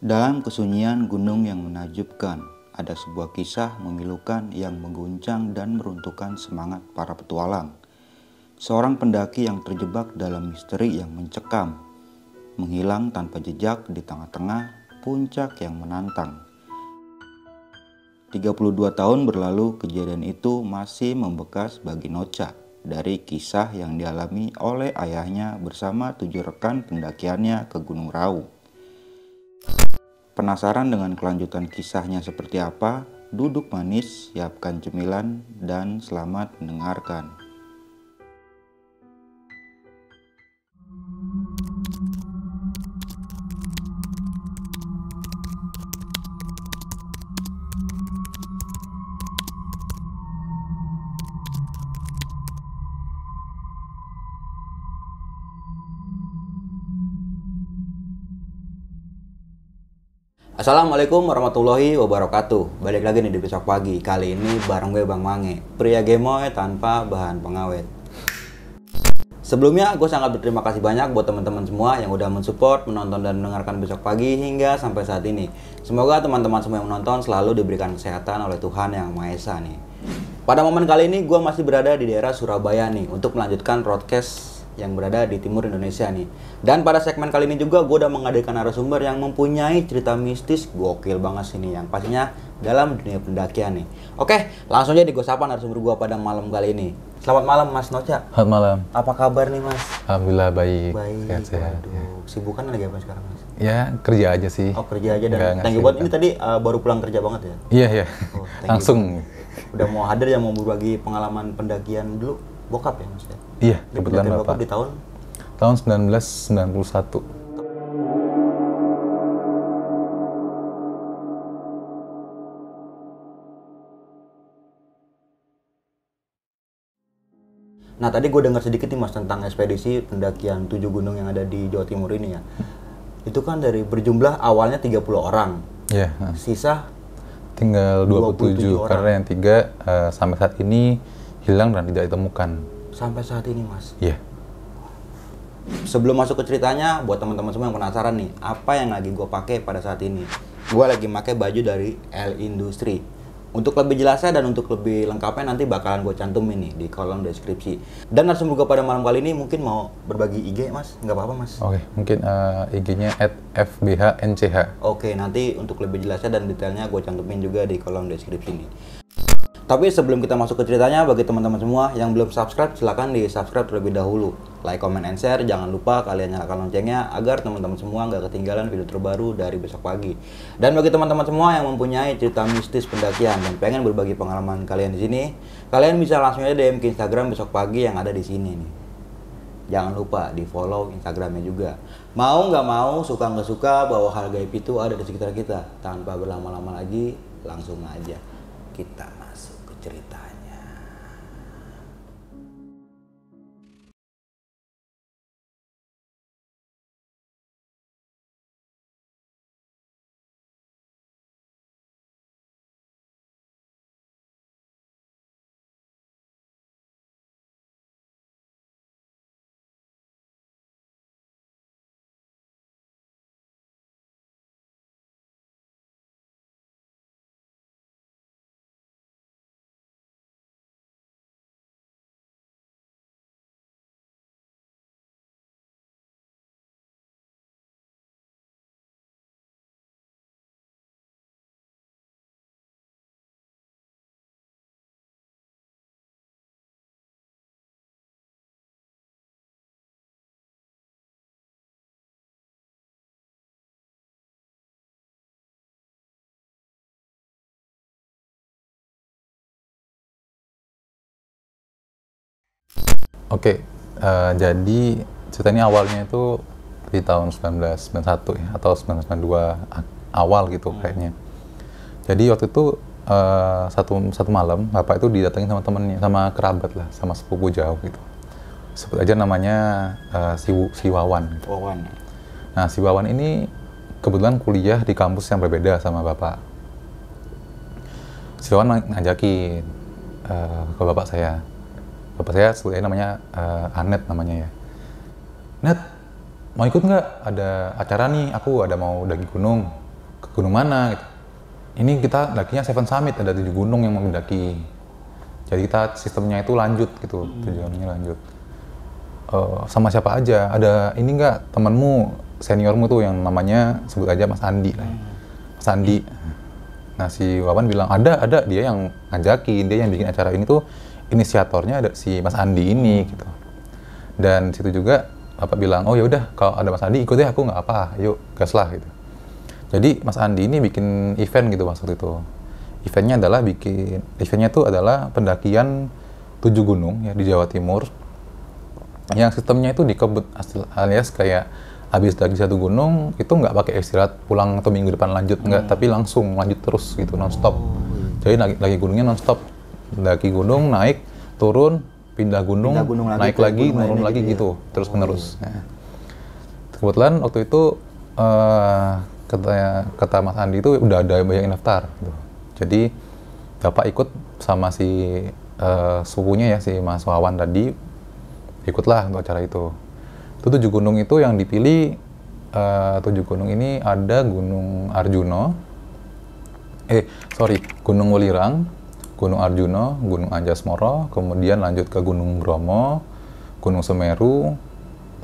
Dalam kesunyian gunung yang menakjubkan, ada sebuah kisah memilukan yang mengguncang dan meruntuhkan semangat para petualang. Seorang pendaki yang terjebak dalam misteri yang mencekam, menghilang tanpa jejak di tengah-tengah puncak yang menantang. 32 tahun berlalu, kejadian itu masih membekas bagi Nocha dari kisah yang dialami oleh ayahnya bersama 7 rekan pendakiannya ke Gunung Raung. Penasaran dengan kelanjutan kisahnya seperti apa? Duduk manis, siapkan cemilan, dan selamat mendengarkan. Assalamualaikum warahmatullahi wabarakatuh. Balik lagi nih di Besok Pagi. Kali ini bareng gue Bang Mange, pria gemoy tanpa bahan pengawet. Sebelumnya gue sangat berterima kasih banyak buat teman-teman semua yang udah mensupport, menonton dan mendengarkan Besok Pagi hingga sampai saat ini. Semoga teman-teman semua yang menonton selalu diberikan kesehatan oleh Tuhan Yang Maha Esa nih. Pada momen kali ini gue masih berada di daerah Surabaya nih untuk melanjutkan broadcast yang berada di timur Indonesia nih. Dan pada segmen kali ini juga gue udah menghadirkan narasumber yang mempunyai cerita mistis gokil banget sini, yang pastinya dalam dunia pendakian nih. Oke, langsung aja gue sapa narasumber gue pada malam kali ini. Selamat malam Mas Nocha. Selamat malam. Apa kabar nih Mas? Alhamdulillah baik. Baik. Sehat-sehat. Waduh, sibukan lagi apa sekarang Mas? Ya kerja aja sih. Oh kerja aja, dan Nggak thank you buat ini tadi baru pulang kerja banget ya? Iya iya. Oh, thank you Langsung. Udah mau hadir yang mau berbagi pengalaman pendakian dulu, bokap ya Mas ya? Iya kebetulan Pendakian Bapak. bokap di tahun? Tahun 1991. Nah tadi gue dengar sedikit nih Mas tentang ekspedisi pendakian 7 gunung yang ada di Jawa Timur ini ya. Itu kan dari berjumlah awalnya 30 orang. Iya. Sisa Tinggal 27 orang. karena yang 3 sampai saat ini hilang dan tidak ditemukan. sampai saat ini Mas. Iya. Sebelum masuk ke ceritanya, buat teman-teman semua yang penasaran nih, apa yang lagi gue pakai pada saat ini? Gue lagi pakai baju dari L Industri. Untuk lebih jelasnya dan untuk lebih lengkapnya nanti bakalan gue cantumin nih di kolom deskripsi. Dan langsung gue pada malam kali ini mungkin mau berbagi IG Mas, nggak apa-apa Mas? Oke, mungkin IG-nya @fbhnch. Oke, nanti untuk lebih jelasnya dan detailnya gue cantumin juga di kolom deskripsi nih. Tapi sebelum kita masuk ke ceritanya, bagi teman-teman semua yang belum subscribe, silahkan di subscribe terlebih dahulu. Like, comment, and share, jangan lupa kalian nyalakan loncengnya agar teman-teman semua nggak ketinggalan video terbaru dari Besok Pagi. Dan bagi teman-teman semua yang mempunyai cerita mistis pendakian dan pengen berbagi pengalaman kalian di sini, kalian bisa langsung aja DM ke Instagram Besok Pagi yang ada di sini nih. Jangan lupa di follow Instagramnya juga. Mau nggak mau, suka nggak suka, bahwa hal gaib itu ada di sekitar kita. Tanpa berlama-lama lagi, langsung aja kita masuk ke ceritanya. Oke, jadi cerita ini awalnya itu di tahun 1991 ya, atau 1992 awal gitu kayaknya. Jadi waktu itu satu malam Bapak itu didatangi sama temennya, sama kerabat lah, sama sepupu jauh gitu. Sebut aja namanya si Wawan. Gitu. Wawan. Nah si Wawan ini kebetulan kuliah di kampus yang berbeda sama Bapak. Si Wawan ngajakin ke Bapak saya. Bapak saya sebetulnya namanya Anet namanya ya. Net, mau ikut nggak? Ada acara nih, aku ada mau daki gunung. ke gunung mana gitu. Ini kita dakinya Seven Summit, ada 7 gunung yang mau mendaki. Jadi kita sistemnya itu lanjut gitu, tujuannya lanjut. Sama siapa aja, ada ini enggak temanmu, seniormu tuh yang namanya sebut aja Mas Andi lah. Mas Andi. Nah si Wawan bilang ada dia yang ngajakin, dia yang bikin acara ini tuh inisiatornya ada si Mas Andi ini gitu. Dan situ juga Bapak bilang, oh ya udah kalau ada Mas Andi ikut ya, aku nggak apa, yuk gas lah gitu. Jadi Mas Andi ini bikin event gitu waktu itu. Eventnya itu adalah pendakian 7 gunung ya di Jawa Timur. Yang sistemnya itu dikebut alias kayak habis daki 1 gunung itu nggak pakai istirahat pulang atau minggu depan lanjut nggak, tapi langsung lanjut terus gitu nonstop. Jadi lagi gunungnya nonstop, daki gunung naik turun pindah gunung naik lagi turun lagi gitu terus menerus. Nah, kebetulan waktu itu kata Mas Andi itu udah ada banyak yang daftar gitu. Jadi Bapak ikut sama si sepupunya ya si Mas Wawan tadi, ikutlah untuk acara itu. Itu 7 gunung itu yang dipilih, 7 gunung ini ada Gunung Arjuno, Gunung Welirang, Gunung Arjuno, Gunung Anjasmara, kemudian lanjut ke Gunung Bromo, Gunung Semeru,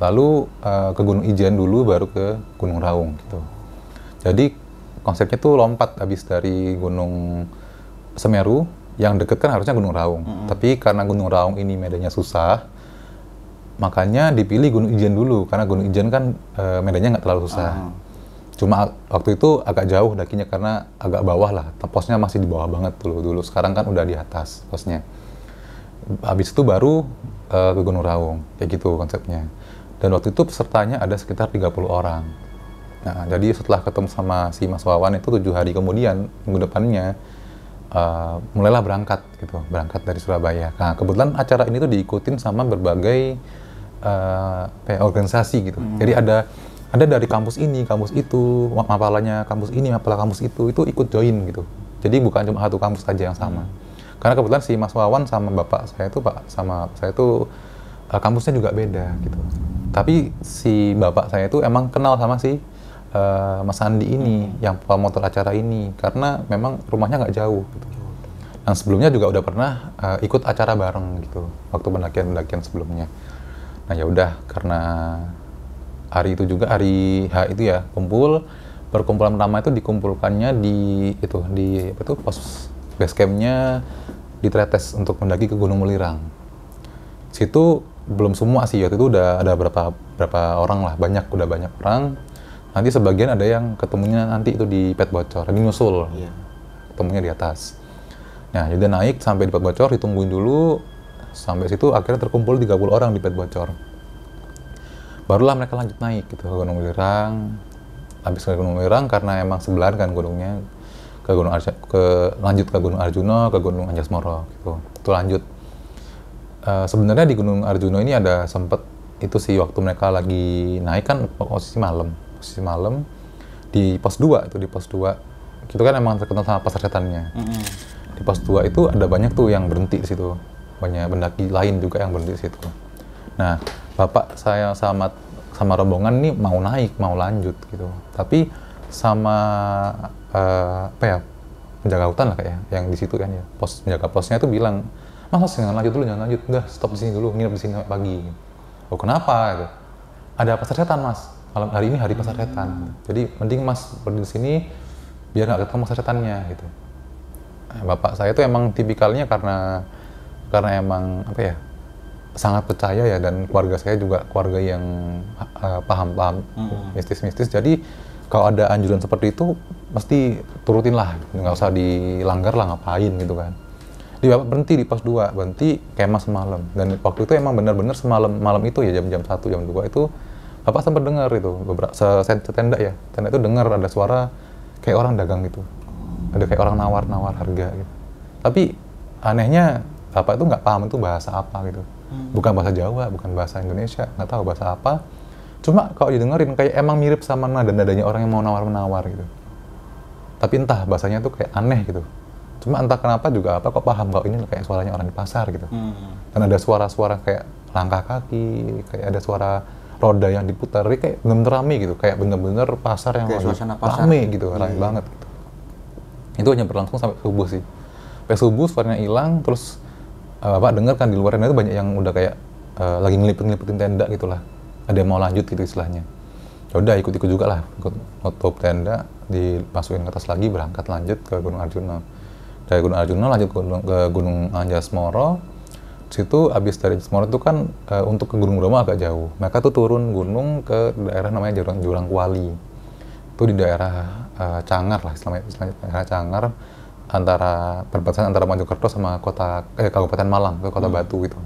lalu ke Gunung Ijen dulu, baru ke Gunung Raung gitu. Jadi konsepnya tuh lompat habis dari Gunung Semeru, yang deket kan harusnya Gunung Raung. Tapi karena Gunung Raung ini medannya susah, makanya dipilih Gunung Ijen dulu, karena Gunung Ijen kan medannya nggak terlalu susah. Cuma waktu itu agak jauh dakinya karena agak bawah lah, posnya masih di bawah banget dulu. Sekarang kan udah di atas posnya. Habis itu baru ke Gunung Raung, kayak gitu konsepnya. Dan waktu itu pesertanya ada sekitar 30 orang. Nah, jadi setelah ketemu sama si Mas Wawan itu 7 hari kemudian, minggu depannya, mulailah berangkat dari Surabaya. Nah, kebetulan acara ini tuh diikutin sama berbagai organisasi gitu. Jadi ada dari kampus ini, kampus itu, mapalanya kampus ini, mapala kampus itu ikut join gitu. Jadi bukan cuma satu kampus aja yang sama. Karena kebetulan si Mas Wawan sama bapak saya itu kampusnya juga beda gitu. Tapi si bapak saya itu emang kenal sama si Mas Andi ini, yang promotor acara ini, karena memang rumahnya nggak jauh gitu. Dan sebelumnya juga udah pernah ikut acara bareng gitu, waktu pendakian sebelumnya. Nah ya udah, karena hari itu juga hari H itu ya perkumpulan pertama itu dikumpulkannya di pos base campnya di Tretes untuk mendaki ke Gunung Welirang. Situ belum semua sih, waktu itu udah ada berapa orang lah, udah banyak orang. Nanti sebagian ada yang ketemunya nanti itu di Pet Bocor, di nyusul, ketemunya di atas. Nah jadi naik sampai di Pet Bocor, ditungguin dulu, sampai situ akhirnya terkumpul 30 orang di Pet Bocor. Barulah mereka lanjut naik gitu ke Gunung Welirang. Habis ke Gunung Welirang karena emang sebelahan kan gunungnya, lanjut ke Gunung Arjuno, ke Gunung Anjasmara gitu. Itu lanjut. Sebenarnya di Gunung Arjuno ini ada sempet itu sih waktu mereka lagi naik kan posisi malam di pos 2 itu, di pos 2 itu kan emang terkenal sama pasar setannya. Di pos 2 itu ada banyak tuh yang berhenti di situ, banyak pendaki lain juga yang berhenti di situ. Nah bapak saya sama rombongan nih mau naik, mau lanjut gitu, tapi sama penjaga hutan lah kayak yang di situ kan ya, penjaga posnya itu bilang, mas jangan lanjut, udah stop di sini dulu, nginep di sini sampai pagi. Oh kenapa? Gitu. Ada pasar setan mas, malam hari ini hari pasar setan, jadi mending mas berdiri di sini biar nggak ketemu pasar setannya gitu. Bapak saya itu emang tipikalnya karena emang sangat percaya ya, dan keluarga saya juga keluarga yang paham mistis. Jadi kalau ada anjuran seperti itu mesti turutin lah, nggak usah dilanggar lah, ngapain gitu kan. Bapak berhenti di pos 2, berhenti kemah semalam, dan waktu itu emang benar-benar malam itu ya jam 1, jam 2 itu Bapak sempat dengar itu beberapa tenda itu dengar ada suara kayak orang dagang gitu, ada kayak orang nawar harga gitu. Tapi anehnya Bapak itu nggak paham itu bahasa apa gitu, bukan bahasa Jawa, bukan bahasa Indonesia, nggak tahu bahasa apa. Cuma kalau didengerin kayak emang mirip sama nada-nadanya orang yang mau nawar-menawar gitu. Tapi entah bahasanya tuh kayak aneh gitu. Cuma entah kenapa juga kok paham kalau ini kayak suaranya orang di pasar gitu. Dan ada suara-suara kayak langkah kaki, kayak ada suara roda yang diputar, jadi kayak bener-bener rame gitu, kayak bener-bener pasar yang kayak suasana pasar rame gitu, rame banget gitu. Itu hanya berlangsung sampai subuh sih. Sampai subuh suaranya hilang, terus Bapak dengar kan di luar tenda itu banyak yang udah kayak lagi ngelipet-ngelipetin tenda gitu lah. Ada yang mau lanjut gitu istilahnya. Ya udah ikut-ikut juga lah, ikut nutup tenda, dimasukin ke atas lagi, berangkat lanjut ke Gunung Arjuna. Dari Gunung Arjuna lanjut ke Gunung Anjas-Moro. Situ abis dari Anjas-Moro itu kan untuk ke Gunung Bromo agak jauh. Mereka tuh turun gunung ke daerah namanya Jurang Kuali. Itu di daerah Cangar lah, istilahnya daerah Cangar, antara perbatasan antara Mojokerto sama Kabupaten Malang ke Kota Batu gitu.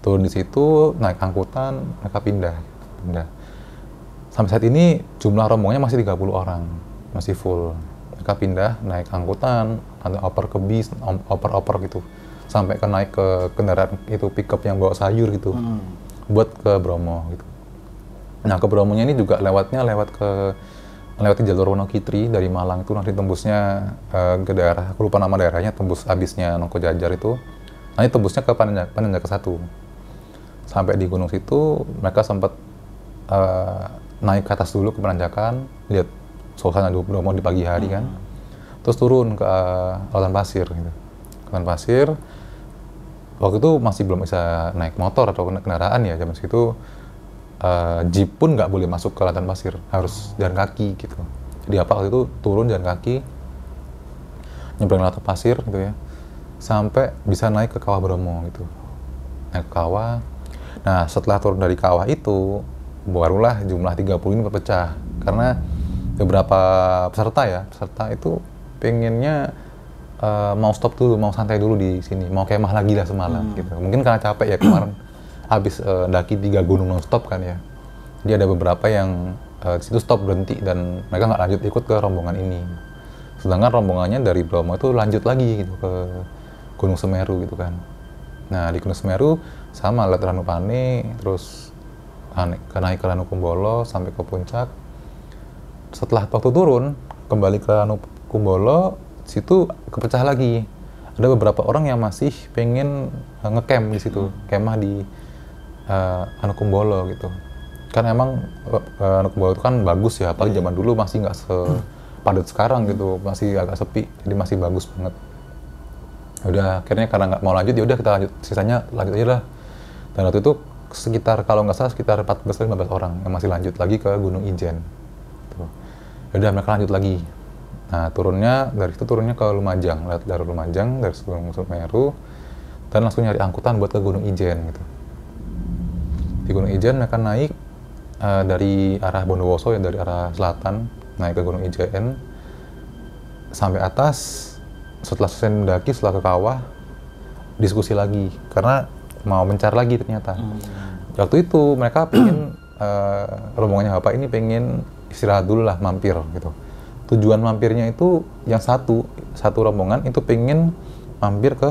Turun di situ, naik angkutan, mereka pindah. Sampai saat ini jumlah rombongannya masih 30 orang, masih full. Mereka pindah, naik angkutan, ada oper ke bis, oper gitu, sampai naik ke kendaraan itu pickup yang bawa sayur gitu, buat ke Bromo gitu. Nah ke Bromonya ini juga lewati jalur Wonokitri dari Malang itu, nanti tembusnya ke daerah, aku lupa nama daerahnya, tembus abisnya Nongko Jajar itu, nanti tembusnya ke Pananjaka 1. Sampai di gunung situ mereka sempat naik ke atas dulu ke Pananjakan, lihat suasana Bromo di pagi hari kan, terus turun ke lautan pasir gitu. Lautan pasir waktu itu masih belum bisa naik motor atau kendaraan ya, zaman segitu jeep pun nggak boleh masuk ke lautan pasir, harus jalan kaki gitu. Jadi apa waktu itu turun jalan kaki, nyebrang lautan pasir gitu ya, sampai bisa naik ke Kawah Bromo gitu. Naik ke kawah. Nah setelah turun dari kawah itu barulah jumlah 30 ini berpecah, karena beberapa peserta itu pengennya mau stop dulu, mau santai dulu di sini, mau kemah lagi lah semalam gitu. Mungkin karena capek ya kemarin habis daki 3 gunung non-stop kan ya. Jadi ada beberapa yang situ stop berhenti dan mereka nggak lanjut ikut ke rombongan ini. Sedangkan rombongannya dari Bromo itu lanjut lagi gitu ke Gunung Semeru gitu kan. Nah di Gunung Semeru sama lihat Ranupane, terus naik ke Ranukumbolo sampai ke puncak. Setelah waktu turun kembali ke Ranukumbolo, situ kepecah lagi. Ada beberapa orang yang masih pengen ngecamp di situ, kemah di Ranukumbolo gitu. Kan emang Ranukumbolo itu kan bagus ya, apalagi zaman dulu masih nggak sepadat sekarang gitu, masih agak sepi, jadi masih bagus banget. Udah akhirnya karena nggak mau lanjut, ya udah kita lanjut, sisanya lanjut aja lah. Dan waktu itu sekitar, kalau nggak salah sekitar 14-15 orang yang masih lanjut lagi ke Gunung Ijen. Udah mereka lanjut lagi. Nah dari situ turunnya ke Lumajang, lewat dari Lumajang, dari Gunung Semeru, dan langsung nyari angkutan buat ke Gunung Ijen gitu. Di Gunung Ijen mereka naik dari arah Bondowoso ya, dari arah selatan naik ke Gunung Ijen sampai atas. Setelah selesai mendaki, setelah ke kawah, diskusi lagi karena mau mencar lagi ternyata. Waktu itu mereka pengen rombongannya Bapak ini pengen istirahat dulu lah, mampir gitu. Tujuan mampirnya itu yang satu rombongan itu pengen mampir ke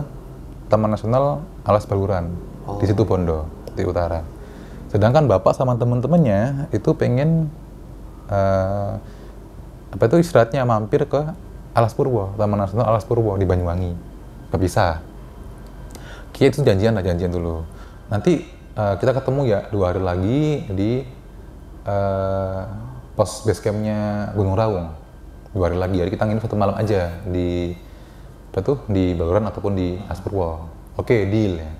Taman Nasional Alas Baluran di situ Bondo di utara. Sedangkan Bapak sama teman-temannya itu pengen istirahatnya mampir ke Alas Purwo, Taman Nasional Alas Purwo di Banyuwangi. Kepisah. Kita itu janjian dulu. Nanti kita ketemu ya 2 hari lagi di pos base campnya Gunung Raung. 2 hari lagi, jadi kita nginep 1 malam aja di Baluran ataupun di Alas Purwo. Oke, deal ya.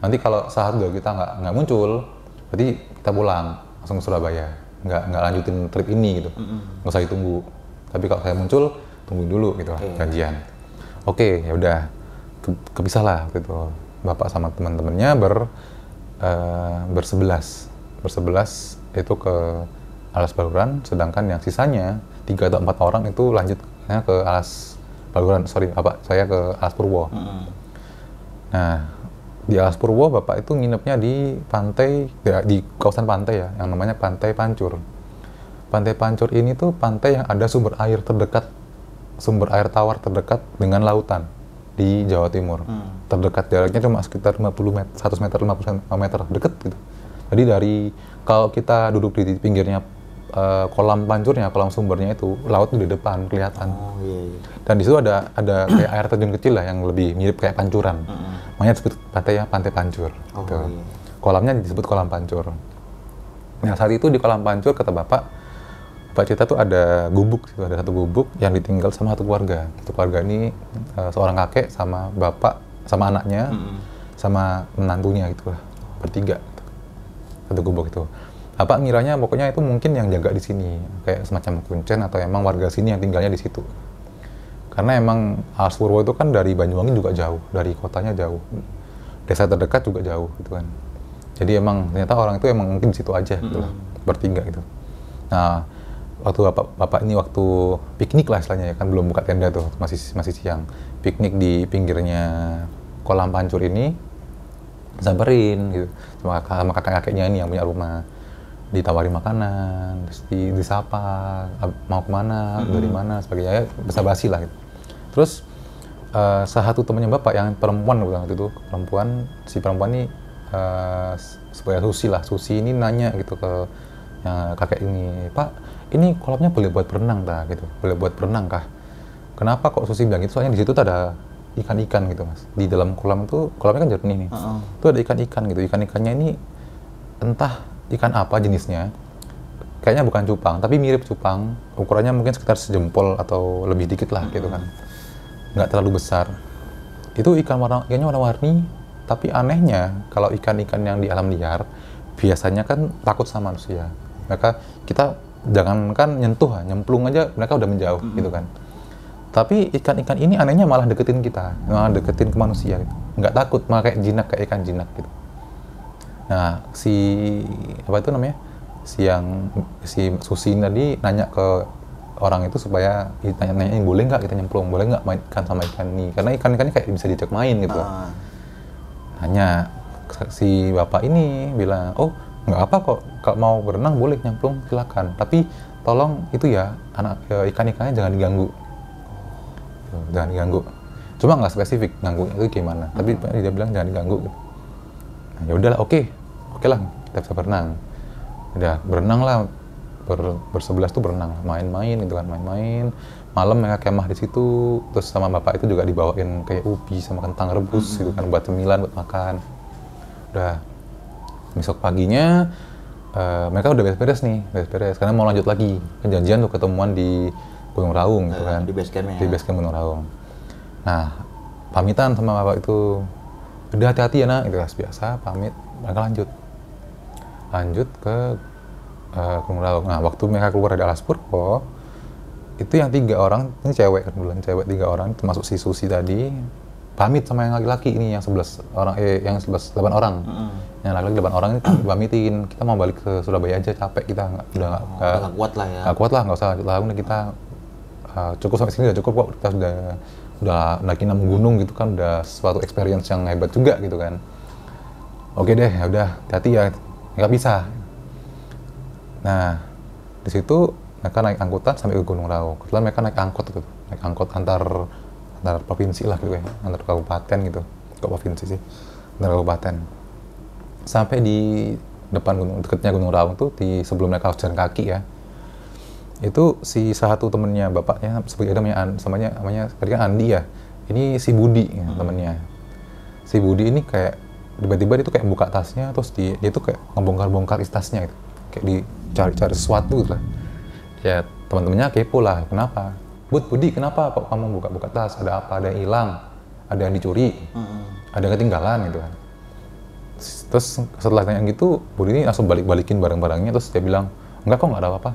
Nanti kalau saat kita nggak muncul, berarti kita pulang langsung ke Surabaya. Nggak lanjutin trip ini gitu. Nggak usah ditunggu. Tapi kalau saya muncul, tungguin dulu gitu lah, janjian. Oke, ya udah kepisah lah gitu. Bapak sama teman-temannya bersebelas itu ke Alas Baluran, sedangkan yang sisanya 3 atau 4 orang itu lanjutnya ke Alas Baluran, saya ke Alas Purwo. Nah di Alas Purwo Bapak itu nginepnya di pantai, di kawasan pantai ya, yang namanya Pantai Pancur. Pantai Pancur ini tuh pantai yang ada sumber air tawar terdekat dengan lautan di Jawa Timur. Terdekat, jaraknya cuma sekitar 100 meter, 50 meter, deket gitu. Jadi kalau kita duduk di pinggirnya kolam pancurnya, kolam sumbernya itu, laut di depan kelihatan. Dan di situ ada kayak air terjun kecil lah yang lebih mirip kayak pancuran. Makanya disebut Pantai Pancur. Kolamnya disebut kolam pancur. Nah saat itu di kolam pancur kata bapak cerita tuh ada gubuk, ada satu gubuk yang ditinggal sama satu keluarga. Satu keluarga ini seorang kakek sama bapak sama anaknya sama menantunya gitu lah, bertiga gitu. Satu gubuk itu. Bapak ngiranya pokoknya itu mungkin yang jaga di sini, kayak semacam kuncen atau emang warga sini yang tinggalnya di situ. Karena emang Alas Purwo itu kan dari Banyuwangi juga jauh, dari kotanya jauh, desa terdekat juga jauh gitu kan. Jadi emang ternyata orang itu emang mungkin di situ aja gitu lah, bertiga gitu. Nah waktu bapak ini waktu piknik lah istilahnya ya kan, belum buka tenda tuh, masih siang, piknik di pinggirnya kolam pancur ini, samperin gitu sama kakek-kakeknya ini yang punya rumah, ditawari makanan, terus disapa, mau kemana, dari mana, sebagainya, basa-basi lah gitu. Terus salah satu temannya bapak yang perempuan waktu itu, si perempuan ini supaya Susi ini nanya gitu ke kakek ini, Pak, ini kolamnya boleh buat berenang tak gitu, boleh buat berenang kah? Kenapa kok Susi bilang gitu? Soalnya di situ tuh ada ikan-ikan gitu mas, di dalam kolam itu, kolamnya kan jernih nih, itu ada ikan-ikan gitu, ikan-ikannya ini entah ikan apa jenisnya, kayaknya bukan cupang, tapi mirip cupang, ukurannya mungkin sekitar sejempol atau lebih dikit lah gitu kan, nggak terlalu besar. Itu ikannya warna-warni, tapi anehnya kalau ikan-ikan yang di alam liar biasanya kan takut sama manusia. Mereka, kita jangankan nyentuh, nyemplung aja mereka udah menjauh gitu kan. Tapi ikan-ikan ini anehnya malah deketin kita, malah deketin ke manusia gitu. Nggak takut, malah kayak jinak, kayak ikan jinak gitu. Nah, si Susi tadi nanya ke orang itu supaya nanya boleh nggak kita nyemplung, boleh nggak main ikan sama ikan ini, karena ikan-ikannya kayak bisa diajak main gitu. Nanya, si bapak ini bilang, oh nggak apa kok, kalau mau berenang boleh nyemplung silakan, tapi tolong itu ya ikan-ikannya jangan diganggu. Jangan diganggu. Cuma nggak spesifik ganggunya itu gimana, tapi dia bilang jangan diganggu gitu. Nah, ya udahlah, oke lah, kita bisa berenang. Udah berenang lah, bersebelas tuh berenang, main-main gitu kan, main-main. Malam mereka kemah di situ, terus sama bapak itu juga dibawain kayak ubi sama kentang rebus gitu kan, buat cemilan, buat makan. Udah besok paginya mereka udah beres-beres karena mau lanjut lagi, janjian tuh ketemuan di Gunung Raung gitu kan, di base camp-nya. Di base camp Gunung Raung. Nah, pamitan sama bapak itu, udah hati-hati ya nak, itu biasa, pamit, mereka lanjut ke Gunung Raung. Nah, waktu mereka keluar dari Alas Purwo, itu yang 3 orang, ini cewek kan, bulan cewek 3 orang, termasuk si Susi tadi, pamit sama yang laki-laki ini, yang 11 orang, yang 8 orang. Yang laki-laki 8 orang ini pamitin, kita mau balik ke Surabaya aja, capek kita, udah nggak kuat lah ya. Nggak kuat lah, nggak usah lanjut lagi, kita cukup sampai sini udah cukup kok, kita udah naik 6 gunung gitu kan, udah suatu experience yang hebat juga gitu kan. Oke deh, ya udah, hati-hati ya, nggak bisa. Nah, di situ mereka naik angkutan sampai ke Gunung Raung. Kebetulan mereka naik angkot antar provinsi lah gitu ya, antar kabupaten gitu, kok provinsi sih, antar kabupaten. Sampai di depan gunung, dekatnya Gunung Raung tuh, sebelum mereka harus jalan kaki ya, itu si salah satu temennya bapaknya, seperti ada namanya tadi kan Andi ya, ini si Budi ya, temennya. Si Budi ini kayak tiba-tiba dia tuh kayak buka tasnya, terus dia tuh kayak ngebongkar-bongkar isi tasnya gitu, kayak dicari-cari sesuatu gitu lah. Ya teman-temannya kepo lah, kenapa? Budi, kenapa kok kamu buka-buka tas? Ada apa? Ada yang hilang? Ada yang dicuri? Ada yang ketinggalan gitu kan? Terus setelah tanya gitu, Budi ini langsung balikin barang-barangnya, terus dia bilang, enggak kok, nggak ada apa-apa.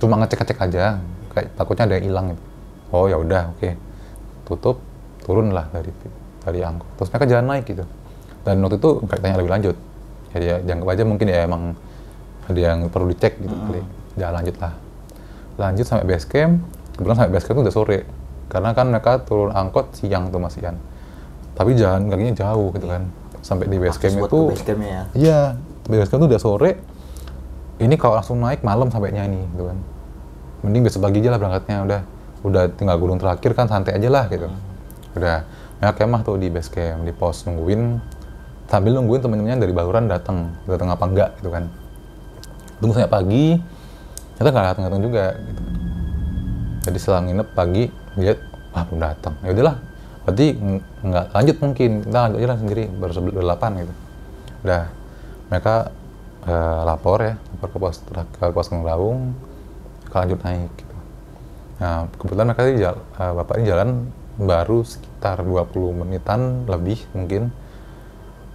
Cuma ngecek-ngecek aja, kayak takutnya ada yang hilang gitu. Oh ya udah, oke. Tutup, turun lah dari angkot. Terus mereka jalan naik gitu. Dan waktu itu nggak tanya lebih lanjut. Ya dia dianggap aja mungkin ya emang ada yang perlu dicek gitu kali. Jalan lanjut lah. Lanjut sampai base camp. Kebetulan sampai base camp itu udah sore. Karena kan mereka turun angkot siang tuh Mas Ian. Tapi jalan kakinya jauh gitu kan. Sampai di base camp itu. Base camp-nya ya? Iya, di base camp itu udah sore. Ini kalau langsung naik malam sampainya nih gitu kan. Mending besok pagi aja lah berangkatnya, udah tinggal gunung terakhir kan, santai aja lah gitu. Udah, mereka kemah tuh di base camp, di pos sambil nungguin temen-temennya dari Baluran datang apa enggak gitu kan. Tunggu sampai pagi, ternyata nggak datang juga gitu. Jadi setelah nginep pagi, lihat, belum datang. Ya udahlah, berarti nggak lanjut mungkin, kita lanjut aja lah sendiri, baru 8 gitu. Udah, mereka lapor ke pos Raung, lanjut naik gitu. Nah kebetulan mereka bapak ini jalan baru sekitar 20 menitan lebih mungkin.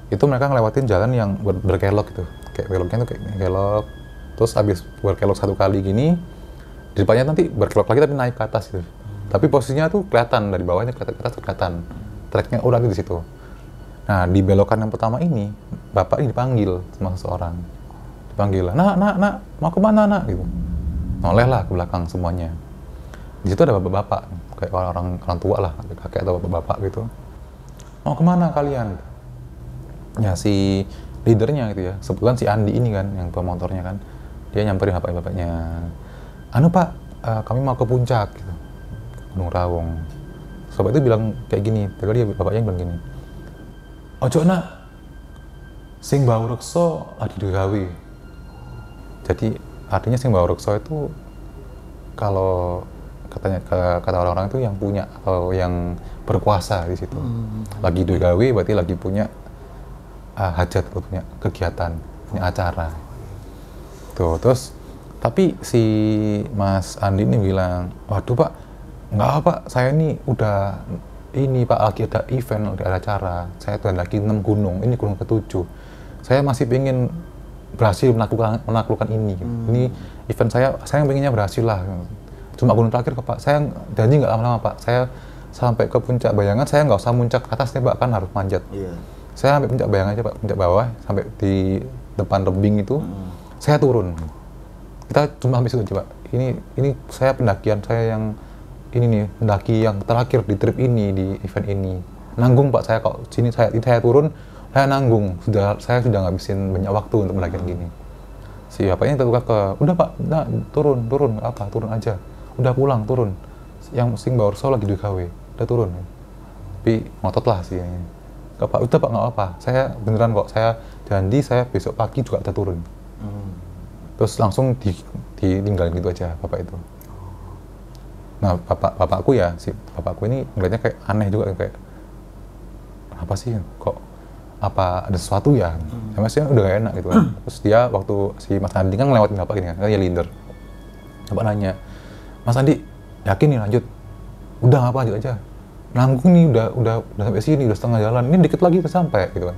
Itu mereka ngelewatin jalan yang berkelok gitu, kayak beloknya tuh kayak kelok, terus habis berkelok satu kali gini, di depannya nanti berkelok lagi tapi naik ke atas gitu. Tapi posisinya tuh kelihatan dari bawahnya ke atas kelihatan, treknya udah di situ. Nah di belokan yang pertama ini, bapak ini dipanggil sama seseorang, dipanggil, nak, mau kemana nak gitu, noleh lah ke belakang semuanya. Di situ ada bapak-bapak, kayak orang tua lah, kakek atau bapak-bapak gitu, mau kemana kalian? Ya si leadernya gitu ya, sebetulnya si Andi ini kan yang pemotornya kan, dia nyamperin bapaknya, anu pak, kami mau ke puncak gitu, Gunung Raung. Sobat itu bilang kayak gini, tadi bapaknya bilang gini, ojo nak, sing bau rekso lagi digawe. Jadi artinya sing bau rekso itu kalau kata orang-orang itu yang punya atau yang berkuasa di situ. Lagi digawe berarti lagi punya hajat, punya kegiatan, punya acara. Tuh, terus tapi si Mas Andi ini bilang, waduh pak, nggak apa, saya ini udah ini pak, lagi ada event, ada acara, saya tuh lagi 6 gunung, ini gunung ke-7, saya masih pengen berhasil menaklukkan ini. Ini event saya pengennya berhasil lah. Cuma gunung terakhir kok pak, saya janji nggak lama-lama pak, saya sampai ke puncak Bayangan, saya nggak usah muncak ke atasnya pak, kan harus manjat. Saya sampai puncak Bayangan aja pak, puncak bawah, sampai di depan tebing itu, saya turun. Kita cuma sampai situ aja pak. Ini saya pendakian saya yang ini nih, pendaki yang terakhir di trip ini, di event ini. Nanggung pak, saya kok sini saya turun, saya nanggung. Saya sudah ngabisin banyak waktu untuk mendakian gini. Si bapaknya tertukar ke, udah pak, nah, turun apa, turun aja. Udah pulang, turun. Yang sing bawa lagi di KW, udah turun. Tapi ngotot lah sih. Pak, udah pak, nggak apa, saya beneran kok, saya janji saya besok pagi juga udah turun. Terus langsung ditinggalin gitu aja bapak itu. Nah bapakku ya, si bapakku ini ngeliatnya kayak aneh juga, kayak apa sih kok, apa ada sesuatu ya? Sama sih udah gak enak gitu kan. Terus dia waktu si Mas Andi kan ngelewatin bapak ini kan, dia leader. Bapak nanya, Mas Andi yakin nih lanjut? Udah nggak apa, lanjut aja. Nanggung nih udah sampai sini, udah setengah jalan, ini dikit lagi kita sampai gitu kan.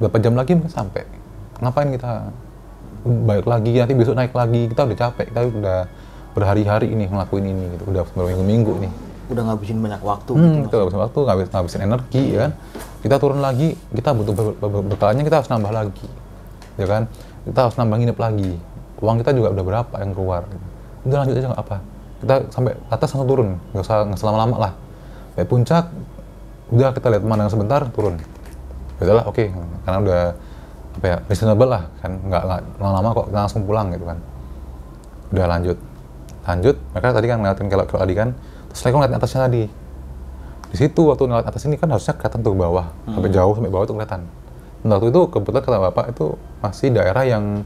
Berapa jam lagi mungkin sampai. Ngapain kita balik lagi, nanti besok naik lagi, kita udah capek, kita udah berhari-hari ini ngelakuin ini gitu, udah berminggu-minggu nih. Udah ngabisin banyak waktu Kita ngabisin waktu, ngabisin energi ya kan. Kita turun lagi, kita butuh bekalnya, kita harus nambah lagi. Ya kan? Kita harus nambah nginep lagi. Uang kita juga udah berapa yang keluar. Udah lanjut aja nggak apa. Kita sampai atas langsung turun, nggak selama-lama lah. Sampai puncak, udah kita lihat pemandangan sebentar, turun. Udahlah, oke, karena udah apa ya, reasonable lah kan, nggak lama-lama kok, kita langsung pulang gitu kan. Udah lanjut, mereka tadi kan ngeliatin kelok tadi kan, terus mereka ngeliatin atasnya tadi. Di situ waktu ngeliat atas ini kan harusnya kelihatan tuh ke bawah, sampai jauh, sampai bawah tuh kelihatan. Dan waktu itu kebetulan kata bapak itu masih daerah yang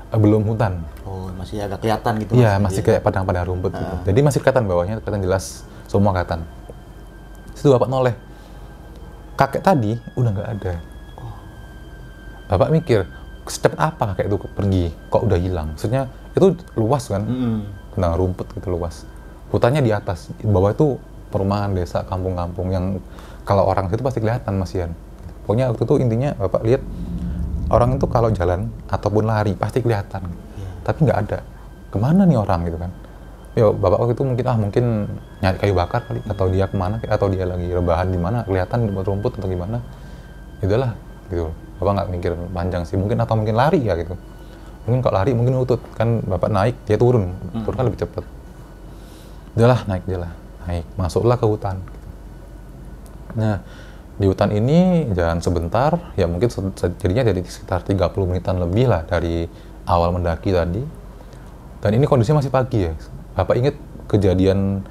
belum hutan. Oh, masih agak kelihatan gitu. Iya, masih kayak padang-padang rumput gitu. Jadi masih kelihatan bawahnya, kelihatan jelas, semua kelihatan. Situ bapak noleh, kakek tadi udah nggak ada. Bapak mikir, secepat apa kakek itu pergi, kok udah hilang? Maksudnya itu luas kan, padang rumput gitu luas. Hutannya di atas, di bawah itu perumahan, desa, kampung-kampung yang kalau orang situ pasti kelihatan Mas Ian. Pokoknya waktu itu intinya bapak lihat orang itu kalau jalan ataupun lari pasti kelihatan, tapi nggak ada. Kemana nih orang gitu kan? Ya bapak waktu itu mungkin nyari kayu bakar kali, atau dia kemana, atau dia lagi rebahan di mana, kelihatan di rumput atau gimana. Itulah gitu. Bapak nggak mikir panjang sih, mungkin atau mungkin lari ya gitu. Mungkin kalau lari mungkin lutut kan, bapak naik dia turun kan lebih cepat. Udahlah naik, masuklah ke hutan. Nah di hutan ini jalan sebentar, ya mungkin jadinya jadi sekitar 30 menitan lebih lah dari awal mendaki tadi. Dan ini kondisinya masih pagi ya. Bapak ingat kejadian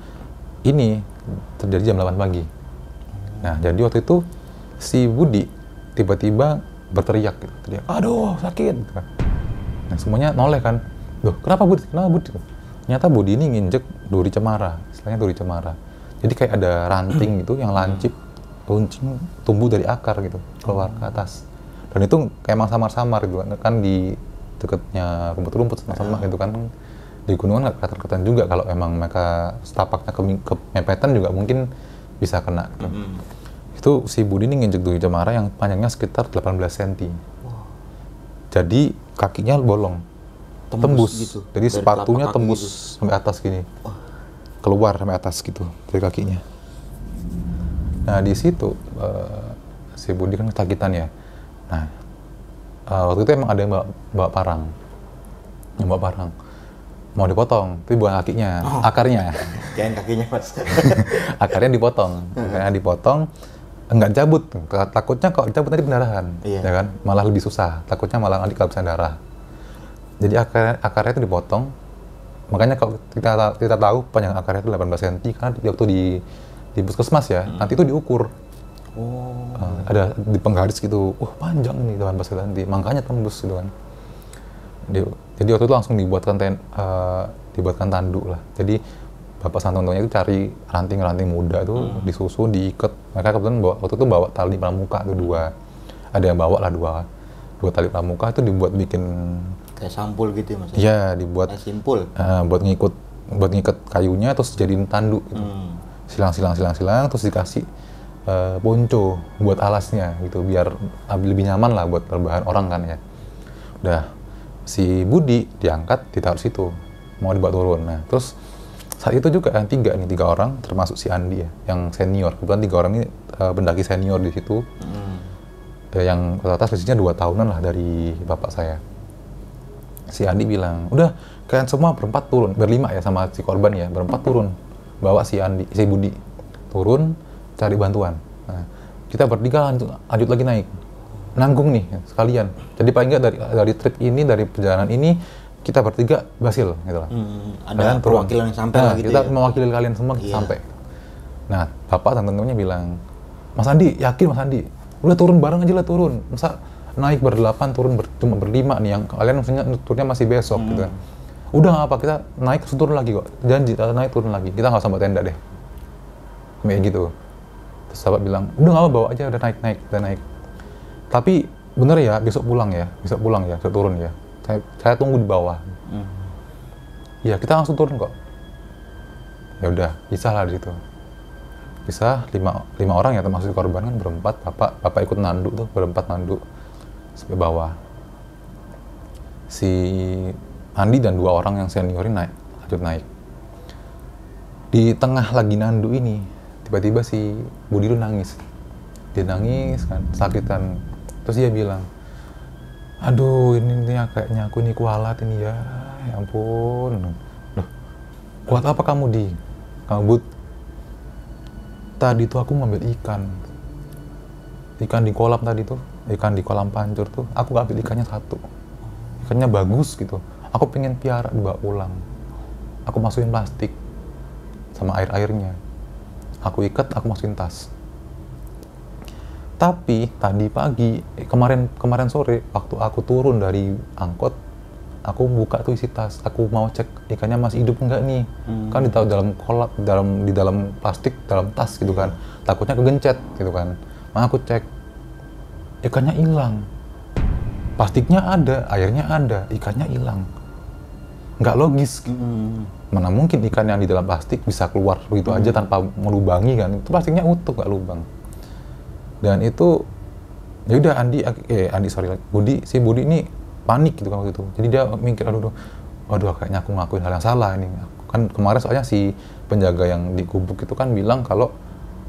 ini terjadi jam 8 pagi. Nah jadi waktu itu si Budi tiba-tiba berteriak gitu, teriak, aduh sakit. Nah semuanya noleh kan, loh kenapa Budi? Ternyata Budi ini nginjek duri cemara, istilahnya duri cemara. Jadi kayak ada ranting gitu yang lancip, runcing, tumbuh dari akar gitu, keluar ke atas. Dan itu kayak emang samar-samar gitu kan, di dekatnya rumput-rumput sama-sama gitu kan. Di gunungan nggak kelihatan juga, kalau emang mereka setapaknya kemepetan juga mungkin bisa kena gitu. Itu si Budi ini nginjek Dwi Cemara yang panjangnya sekitar 18 cm. Jadi kakinya bolong, tembus gitu. Jadi dari sepatunya tembus gitu, sampai atas gini, keluar sampai atas gitu dari kakinya. Nah di situ si Budi kan ketakutan ya. Nah waktu itu emang ada yang bawa parang, mau dipotong, tapi bukan kakinya, akarnya. Kirain kakinya Mas. Akarnya dipotong, enggak cabut, takutnya kalau dicabut nanti pendarahan, ya kan, malah lebih susah, takutnya malah nanti kehabisan darah. Jadi akarnya itu dipotong, makanya kalau kita tahu panjang akarnya itu 18 cm, karena waktu di puskesmas ya, nanti itu diukur. Ada di penggaris gitu, panjang nih 18 cm, makanya tembus gitu kan. Jadi waktu itu langsung dibuatkan tanduk lah. Jadi Bapak Santotonya itu cari ranting-ranting muda tuh, disusun, diikat. Mereka kebetulan waktu itu bawa tali pramuka tuh 2. Ada yang bawa lah 2 tali pramuka itu dibuat bikin kayak sampul gitu ya Mas? Iya, dibuat simpul. Buat ngikat kayunya terus jadiin tanduk gitu. Silang, terus dikasih ponco buat alasnya gitu, biar lebih nyaman lah buat rebahan orang kan ya. Udah, si Budi diangkat, ditaruh situ, mau dibawa turun. Nah, terus saat itu juga yang 3 orang, termasuk si Andi ya, yang senior. Kebetulan 3 orang ini pendaki senior di situ. Yang rata-rata selisihnya 2 tahunan lah dari bapak saya. Si Andi bilang, udah kalian semua berempat turun, berlima ya sama si korban ya, berempat turun, bawa si Budi turun cari bantuan. Nah, kita bertiga lanjut lagi naik, nanggung nih sekalian. Jadi paling nggak dari trip ini, dari perjalanan ini kita bertiga berhasil gitu lah. Ada perwakilan yang sampai lah gitu. Kita mewakili kalian semua sampai. Nah, bapak dan tentunya bilang, Mas Andi, yakin Mas Andi? Udah turun bareng aja lah, turun. Masa naik berdelapan, turun cuma berlima nih, yang kalian maksudnya turunnya masih besok gitu kan. Udah nggak apa, kita naik turun lagi kok. Janji, kita naik turun lagi. Kita nggak sampai tenda deh. Kayak gitu. Terus sahabat bilang, udah nggak apa, bawa aja, udah naik. Tapi bener ya, besok pulang ya, besok turun ya. Saya tunggu di bawah. Ya kita langsung turun kok. Ya udah, bisa lah di situ. Bisa 5 orang ya, termasuk korban kan berempat. Bapak ikut nanduk tuh, berempat nanduk sampai bawah. Si Andi dan 2 orang yang senior ini lanjut naik. Di tengah lagi nanduk ini, tiba-tiba si Budi itu nangis. Dia nangis kan, sakitan. Terus dia bilang, aduh ini kayaknya aku ini kualat ini ya ampun. Loh, kuat apa kamu Bud? Tadi tuh aku ngambil ikan di kolam tadi tuh, ikan di kolam pancur tuh, aku ngambil ikannya 1. Ikannya bagus gitu, aku pengen piara dibawa pulang. Aku masukin plastik sama airnya, aku ikat, aku masukin tas. Tapi tadi pagi, kemarin sore, waktu aku turun dari angkot, aku buka tuh isi tas, aku mau cek ikannya masih hidup enggak nih. Kan ditaruh dalam kolam, di dalam plastik, dalam tas gitu kan. Takutnya kegencet gitu kan. Nah, aku cek, ikannya hilang. Plastiknya ada, airnya ada, ikannya hilang. Nggak logis. Mana mungkin ikan yang di dalam plastik bisa keluar begitu aja tanpa melubangi kan. Itu plastiknya utuh, nggak lubang. Dan itu, ya udah si Budi ini panik gitu kan waktu itu. Jadi dia mikir, waduh kayaknya aku ngelakuin hal yang salah ini. Kan kemarin soalnya si penjaga yang di gubuk itu kan bilang kalau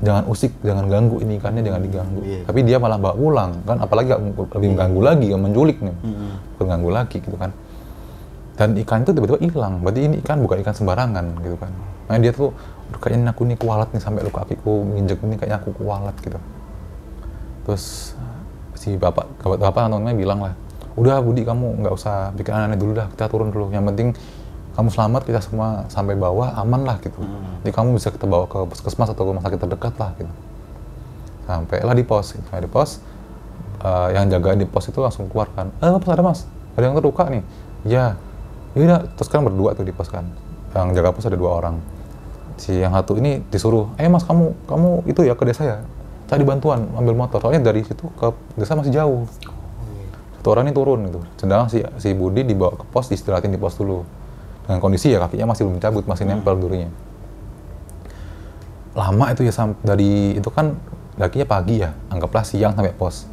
jangan usik, jangan ganggu ini ikannya, jangan diganggu. Tapi dia malah bawa pulang kan, apalagi lebih mengganggu lagi, menculik nih, mengganggu lagi gitu kan. Dan ikan itu tiba-tiba hilang. Berarti ini ikan bukan ikan sembarangan gitu kan. Nah dia tuh, kayaknya aku nih kualat nih, sampai luka kakiku nginjek ini kayaknya aku kualat gitu. Terus si bapak nontonnya bilang lah, udah Budi kamu nggak usah bikin aneh-aneh dulu dah, kita turun dulu. Yang penting kamu selamat, kita semua sampai bawah aman lah gitu. Jadi kamu bisa kita bawa ke puskesmas atau rumah sakit terdekat lah gitu. Sampailah di pos, yang jaga di pos itu langsung keluar kan. Mas ada mas, ada yang terluka nih. Ya, iya. Terus kan berdua tuh di pos kan. Yang jaga pos ada 2 orang. Si yang satu ini disuruh, mas kamu itu ya ke desa ya, cari bantuan, ambil motor. Soalnya dari situ ke desa masih jauh. satu orang ini turun gitu. Sedangkan si Budi dibawa ke pos, diistirahatin di pos dulu. Dengan kondisi ya kakinya masih belum cabut, masih nempel durinya. Lama itu ya, dari itu kan kakinya pagi ya, anggaplah siang sampai pos.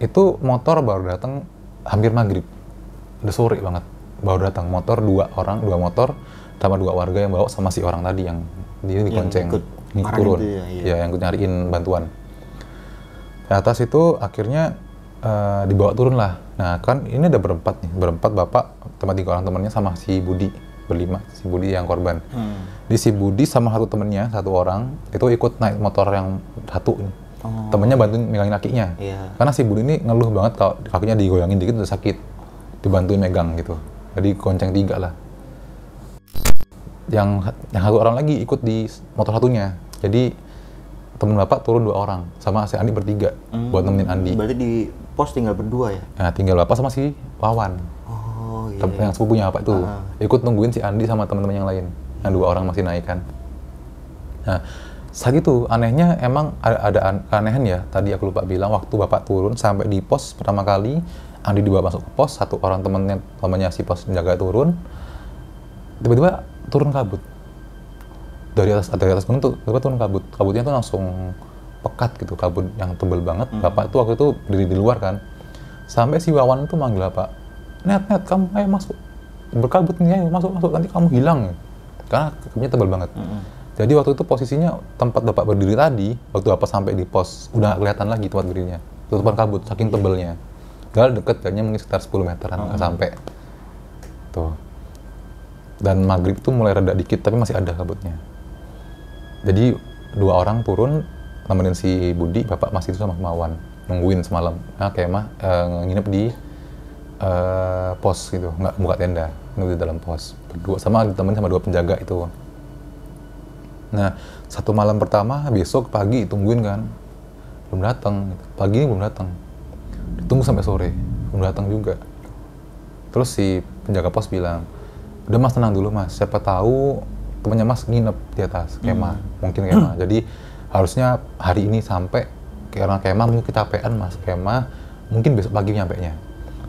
Itu motor baru datang hampir maghrib, udah sore banget baru datang. Motor dua motor sama 2 warga yang bawa sama si orang tadi yang dia dikonceng ngikut turun ya, yang ikut nyariin bantuan. Di atas itu akhirnya dibawa turun lah. Nah kan ini ada berempat bapak sama 3 orang temannya sama si Budi, berlima, si Budi yang korban. Di si Budi sama 1 temennya, 1 orang itu ikut naik motor yang satu ini. Temennya bantuin megangin kakinya. Karena si Budi ini ngeluh banget kalau kakinya digoyangin dikit udah sakit, dibantuin megang gitu. Jadi gonceng 3 lah. Yang 1 orang lagi ikut di motor satunya. Jadi temen bapak turun 2 orang sama si Andi bertiga buat nemenin Andi. Berarti di pos tinggal berdua ya? Nah, tinggal bapak sama si Wawan. Yang sepupunya bapak itu. Ikut nungguin si Andi sama teman-teman yang lain. Yang 2 orang masih naik kan. Nah, saat itu anehnya emang ada keanehan ya. Tadi aku lupa bilang, waktu bapak turun sampai di pos pertama kali, Andi dibawa masuk ke pos, 1 orang temannya si pos penjaga turun, tiba-tiba turun kabut. Dari atas gunung tuh tiba-tiba turun kabut. Kabutnya tuh langsung pekat gitu, kabut yang tebel banget. Bapak tuh waktu itu berdiri di luar kan. Sampai si Wawan itu manggil bapak, Net, kamu ayo masuk. Berkabut nih, ayo masuk, nanti kamu hilang. Karena kabutnya tebel banget. Jadi waktu itu posisinya tempat bapak berdiri tadi, waktu bapak sampai di pos, udah kelihatan lagi tempat berdirinya. Tutupan kabut, saking tebelnya. Padahal deket, kayaknya mungkin sekitar 10 meteran, nggak sampai. Tuh. Dan maghrib tuh mulai reda dikit, tapi masih ada kabutnya. Jadi 2 orang turun, nemenin si Budi, bapak masih itu sama Wawan, nungguin semalam. Nah, kemah nginep di pos gitu, nggak buka tenda, nginep di dalam pos. Berdua sama ditemenin sama 2 penjaga itu. Nah, 1 malam pertama, besok pagi tungguin kan, belum datang. Pagi ini belum datang, ditunggu sampai sore, belum datang juga. Terus si penjaga pos bilang, udah mas tenang dulu mas, siapa tahu temannya mas nginep di atas kemah, mungkin kemah. Jadi harusnya hari ini sampai, karena kemah mungkin kecapean mas, kemah mungkin besok pagi nyampenya.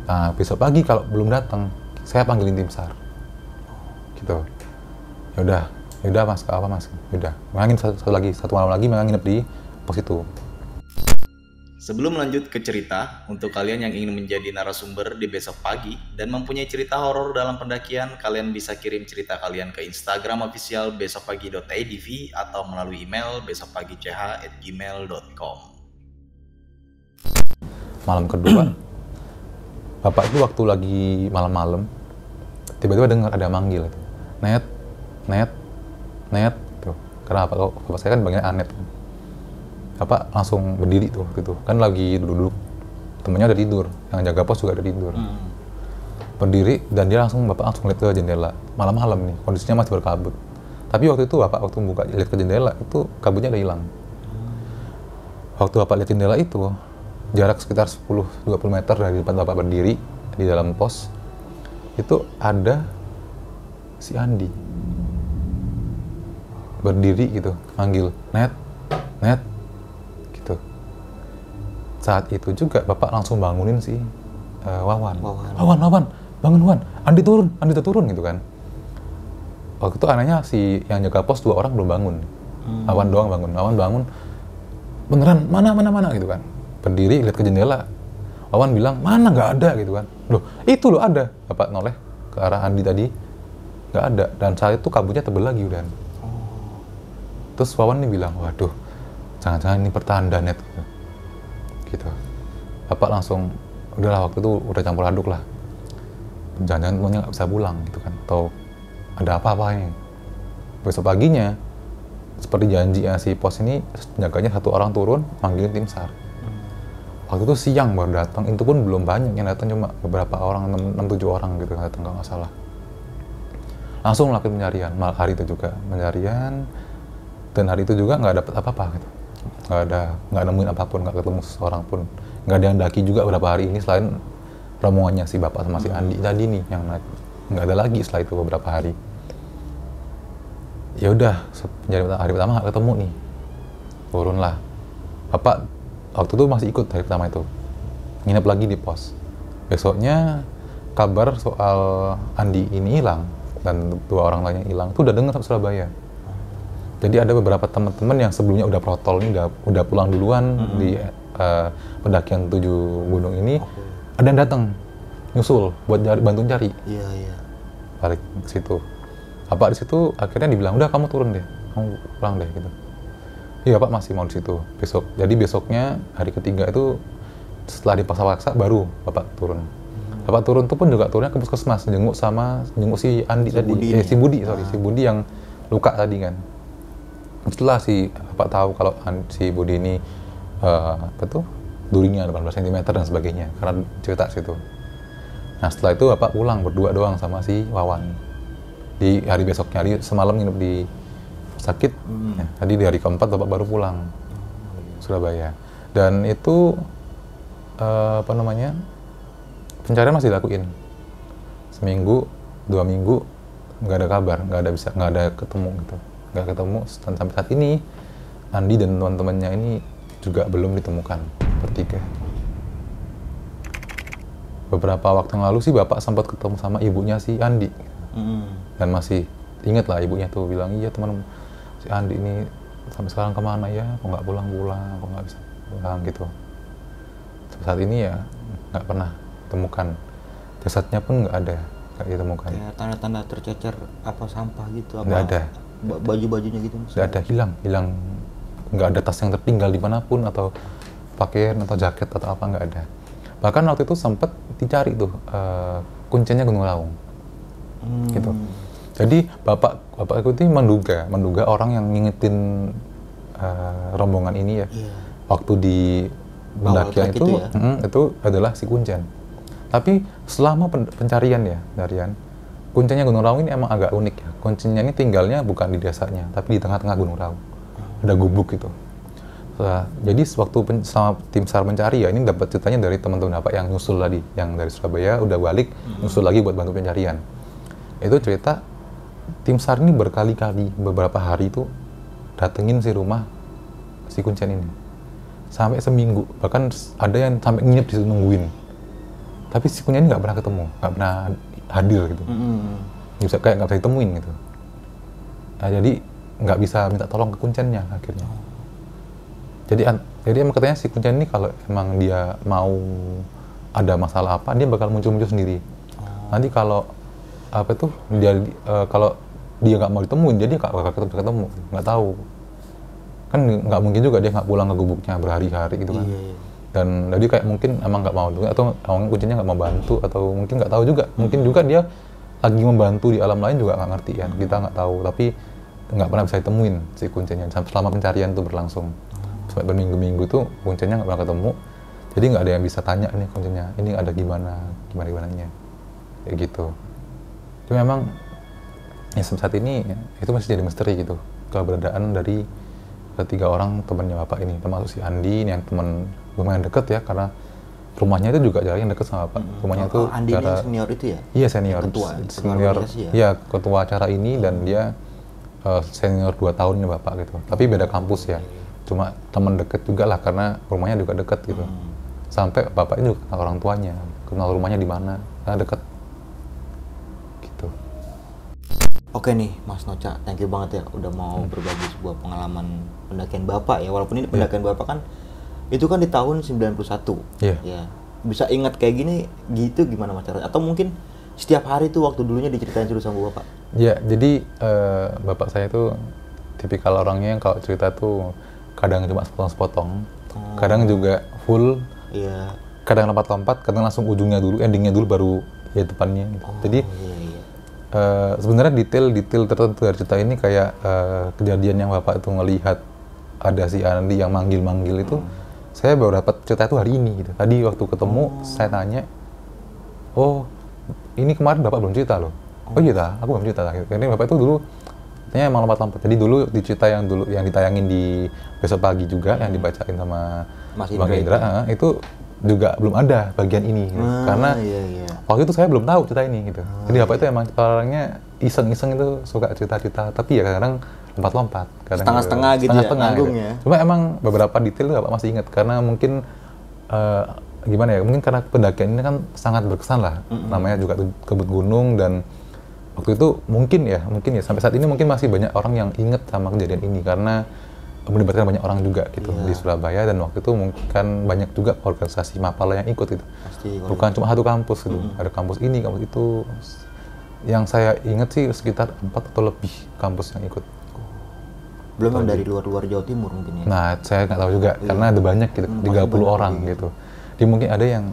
Nah besok pagi kalau belum datang, saya panggilin tim SAR. Gitu. Yaudah mas, apa mas? Yaudah, memangin satu malam lagi memang nginep di pos itu. Sebelum lanjut ke cerita, untuk kalian yang ingin menjadi narasumber di besok pagi dan mempunyai cerita horor dalam pendakian, kalian bisa kirim cerita kalian ke Instagram official besokpagi.idv atau melalui email besokpagi.ch@gmail.com. Malam kedua, bapak itu waktu lagi malam-malam, tiba-tiba dengar ada manggil, Net, tuh. Kenapa? Kalau bapak saya kan panggilnya Anet. Bapak langsung berdiri tuh gitu, kan lagi duduk, temennya udah tidur, yang jaga pos juga udah tidur. Berdiri dan bapak langsung lihat ke jendela, malam-malam nih, kondisinya masih berkabut. Tapi waktu itu bapak waktu buka lihat ke jendela itu kabutnya udah hilang. Waktu bapak lihat jendela itu, jarak sekitar 10-20 meter dari tempat bapak berdiri di dalam pos, itu ada si Andi berdiri gitu, manggil Net gitu. Saat itu juga bapak langsung bangunin si Wawan, bangun Wan, Andi turun gitu kan. Waktu itu anehnya si yang jaga pos 2 orang belum bangun. Wawan doang bangun, beneran mana gitu kan. Berdiri lihat ke jendela, Wawan bilang mana, nggak ada gitu kan. Loh itu loh ada. Bapak noleh ke arah Andi tadi, nggak ada. Dan saat itu kabutnya tebel lagi udah. Terus Wawan nih bilang, waduh, jangan-jangan ini pertanda Net gitu. Bapak langsung, udahlah waktu itu udah campur aduk lah. Jangan-jangan temannya nggak bisa pulang gitu kan, atau ada apa-apa ini. Besok paginya, seperti janji si pos ini, penjaganya 1 orang turun, manggilin tim SAR. Waktu itu siang baru datang, itu pun belum banyak yang datang, cuma beberapa orang, 6-7 orang gitu yang datang, kalau nggak salah. Langsung melakukan pencarian, malam hari itu juga pencarian. Dan hari itu juga nggak dapet apa-apa gitu, nggak nemuin apapun, nggak ketemu seorang pun, nggak ada yang daki juga beberapa hari ini selain rombongannya si bapak sama si Andi tadi nih yang naik, nggak ada lagi setelah itu beberapa hari. Ya udah, hari pertama nggak ketemu nih, turunlah. Bapak waktu itu masih ikut hari pertama itu, nginep lagi di pos. Besoknya kabar soal Andi ini hilang dan 2 orang lainnya hilang itu udah dengar sampai Surabaya. Jadi ada beberapa teman-teman yang sebelumnya udah protol ini udah pulang duluan di pendakian 7 gunung ini, ada yang datang nyusul buat bantu cari. Iya, iya. Balik ke situ. Apa di situ akhirnya dibilang udah kamu turun deh, kamu pulang deh gitu. Iya Pak masih mau di situ besok. Jadi besoknya hari ketiga itu setelah dipaksa-paksa baru Bapak turun. Bapak turun tuh pun juga turunnya ke puskesmas jenguk si Andi tadi, si Budi si Budi yang luka tadi kan. Setelah si Bapak tahu kalau si Budi ini durinya 18 cm dan sebagainya karena cerita situ. Nah setelah itu Bapak pulang berdua doang sama si Wawan. Di hari besoknya, hari semalam nginep di sakit. Ya, tadi di hari keempat Bapak baru pulang Surabaya. Dan itu pencarian masih dilakuin. Seminggu, 2 minggu nggak ada kabar, nggak ada ketemu gitu. Nggak ketemu dan sampai saat ini Andi dan teman-temannya ini juga belum ditemukan bertiga. Beberapa waktu yang lalu sih Bapak sempat ketemu sama ibunya si Andi. Dan masih inget lah ibunya tuh bilang, iya teman si Andi ini sampai sekarang kemana ya, kok nggak pulang-pulang, kok nggak bisa pulang gitu. Sampai saat ini ya nggak pernah temukan, jasadnya pun nggak ada, nggak ditemukan. Kayak tanda-tanda tercecer apa sampah gitu, apa nggak ada, baju-bajunya gitu nggak ada, hilang, nggak ada tas yang tertinggal dimanapun atau pakaian atau jaket atau apa, nggak ada. Bahkan waktu itu sempat dicari tuh kuncinya Gunung Raung, gitu. Jadi bapak itu menduga orang yang ngingetin rombongan ini ya, waktu di pendakian itu adalah si Kuncen. Tapi selama pencarian kuncinya Gunung Raung ini emang agak unik ya. Kuncinya ini tinggalnya bukan di desanya, tapi di tengah-tengah Gunung Raung. Ada gubuk gitu. Jadi waktu sama tim SAR mencari ya, ini dapat ceritanya dari teman-teman Bapak yang nyusul tadi, yang dari Surabaya udah balik, nyusul lagi buat bantu pencarian. Itu cerita tim SAR ini berkali-kali, beberapa hari itu datengin si rumah si Kuncen ini. Sampai seminggu, bahkan ada yang sampai nginep di situ nungguin. Tapi si Kuncen ini nggak pernah ketemu, nggak pernah hadir gitu. Bisa kayak nggak bisa ditemuin gitu. Nah, jadi nggak bisa minta tolong ke Kuncennya akhirnya. Jadi emang katanya si Kuncen ini kalau emang dia mau ada masalah apa, dia bakal muncul sendiri. Nanti kalau kalau dia nggak mau ditemuin, dia nggak bakal ketemu, nggak tahu. Kan nggak mungkin juga dia nggak pulang ke gubuknya berhari-hari gitu kan. Dan jadi kayak mungkin emang nggak mau, atau Kuncinya nggak mau bantu, atau mungkin nggak tahu juga. Mungkin juga dia lagi membantu di alam lain juga nggak ngerti kan. Kita nggak tahu, tapi nggak pernah bisa ditemuin si Kuncinya selama pencarian itu berlangsung. Sampai berminggu-minggu tuh Kuncinya nggak pernah ketemu. Jadi nggak ada yang bisa tanya nih Kuncinya, ini ada gimananya, kayak gitu. Itu memang ya saat ini ya, itu masih jadi misteri gitu, keberadaan dari 3 orang temannya Bapak ini, termasuk si Andi yang teman lumayan deket ya, karena rumahnya itu juga jaraknya deket sama Bapak. Rumahnya itu Andi yang senior itu ya? Iya senior, senior ya ketua acara ini, dan dia senior 2 tahun nih Bapak gitu. Tapi beda kampus ya, cuma teman deket juga lah karena rumahnya juga deket gitu. Sampai Bapaknya juga kenal orang tuanya, kenal rumahnya di mana, karena deket. Oke nih Mas Nocha, thank you banget ya udah mau berbagi sebuah pengalaman pendakian Bapak ya. Walaupun ini pendakian Bapak kan itu kan di tahun 91. Ya. Bisa ingat kayak gini gitu gimana Mas caranya? Atau mungkin setiap hari tuh waktu dulunya diceritain terus sama Bapak? Ya, jadi Bapak saya itu tipikal orangnya yang kalau cerita tuh kadang cuma sepotong-sepotong, kadang juga full, kadang lompat-lompat, kadang langsung ujungnya dulu, endingnya dulu baru ya depannya gitu. Jadi sebenarnya detail tertentu dari cerita ini kayak kejadian yang Bapak itu ngelihat ada si Andi yang manggil-manggil itu, saya baru dapat cerita itu hari ini gitu. Tadi waktu ketemu saya tanya, oh ini kemarin Bapak belum cerita loh. Oh iya, aku belum cerita. Ini Bapak itu dulu katanya emang lompat-lompat. Jadi dulu di cerita yang dulu yang ditayangin di Besok Pagi juga yang dibacain sama Bang Indra itu juga belum ada bagian ini gitu. Karena waktu itu saya belum tahu cerita ini gitu. Jadi Bapak itu emang orangnya iseng-iseng itu suka cerita-cerita, tapi ya kadang lompat-lompat, kadang setengah-setengah gitu, setengah-setengah gitu. Cuma emang beberapa detail Bapak masih ingat karena mungkin gimana ya, mungkin karena pendakian ini kan sangat berkesan lah, namanya juga kebut gunung, dan waktu itu mungkin ya sampai saat ini mungkin masih banyak orang yang inget sama kejadian ini karena melibatkan banyak orang juga gitu di Surabaya, dan waktu itu mungkin kan banyak juga organisasi Mapala yang ikut gitu. Pasti, bukan cuma satu kampus gitu, ada kampus ini, kampus itu. Yang saya ingat sih sekitar 4 atau lebih kampus yang ikut. Belum yang dari luar Jawa Timur mungkin ya? Nah, saya nggak tahu juga, karena ada banyak gitu, 30 orang gitu. Jadi mungkin ada yang,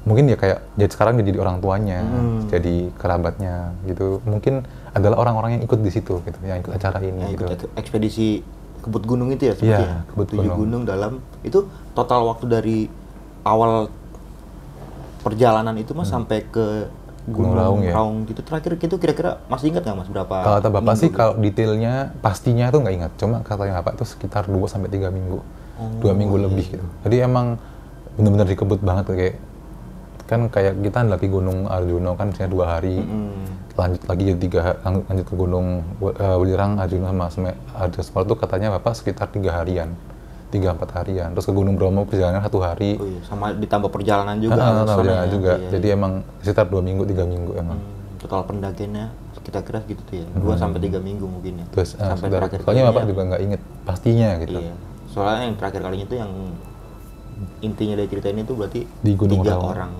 mungkin ya kayak, jadi sekarang jadi orang tuanya, jadi kerabatnya gitu. Mungkin adalah orang-orang yang ikut di situ gitu, yang ikut acara ini gitu. Ikut ekspedisi Kebut Gunung itu ya seperti ya? Kebut 7 gunung dalam, itu total waktu dari awal perjalanan itu Mas sampai ke Gunung Raung gitu, terakhir itu kira-kira masih ingat nggak Mas berapa? Kata Bapak sih kalau detailnya pastinya itu nggak ingat, cuma katanya Bapak itu sekitar 2-3 minggu, 2 minggu lebih gitu. Jadi emang benar-benar dikebut banget, kayak kan kayak kita lagi Gunung Arjuna kan misalnya 2 hari, lanjut lagi jadi 3 hari, lanjut ke Gunung Welirang, Arjuna sama Arjuna itu katanya Bapak sekitar 3 harian. 3-4 harian, terus ke Gunung Bromo perjalanan 1 hari. Oh iya, sama ditambah perjalanan juga. Perjalanan juga. Iya, jadi emang sekitar 2 minggu, 3 minggu emang. Total pendakiannya kira-kira gitu tuh ya, 2-3 minggu mungkin ya. Terus sampai terakhir soalnya Bapak juga nggak inget pastinya gitu. Iya. Soalnya yang terakhir kalinya itu yang intinya dari cerita ini tuh berarti di Gunung 3 Raung. orang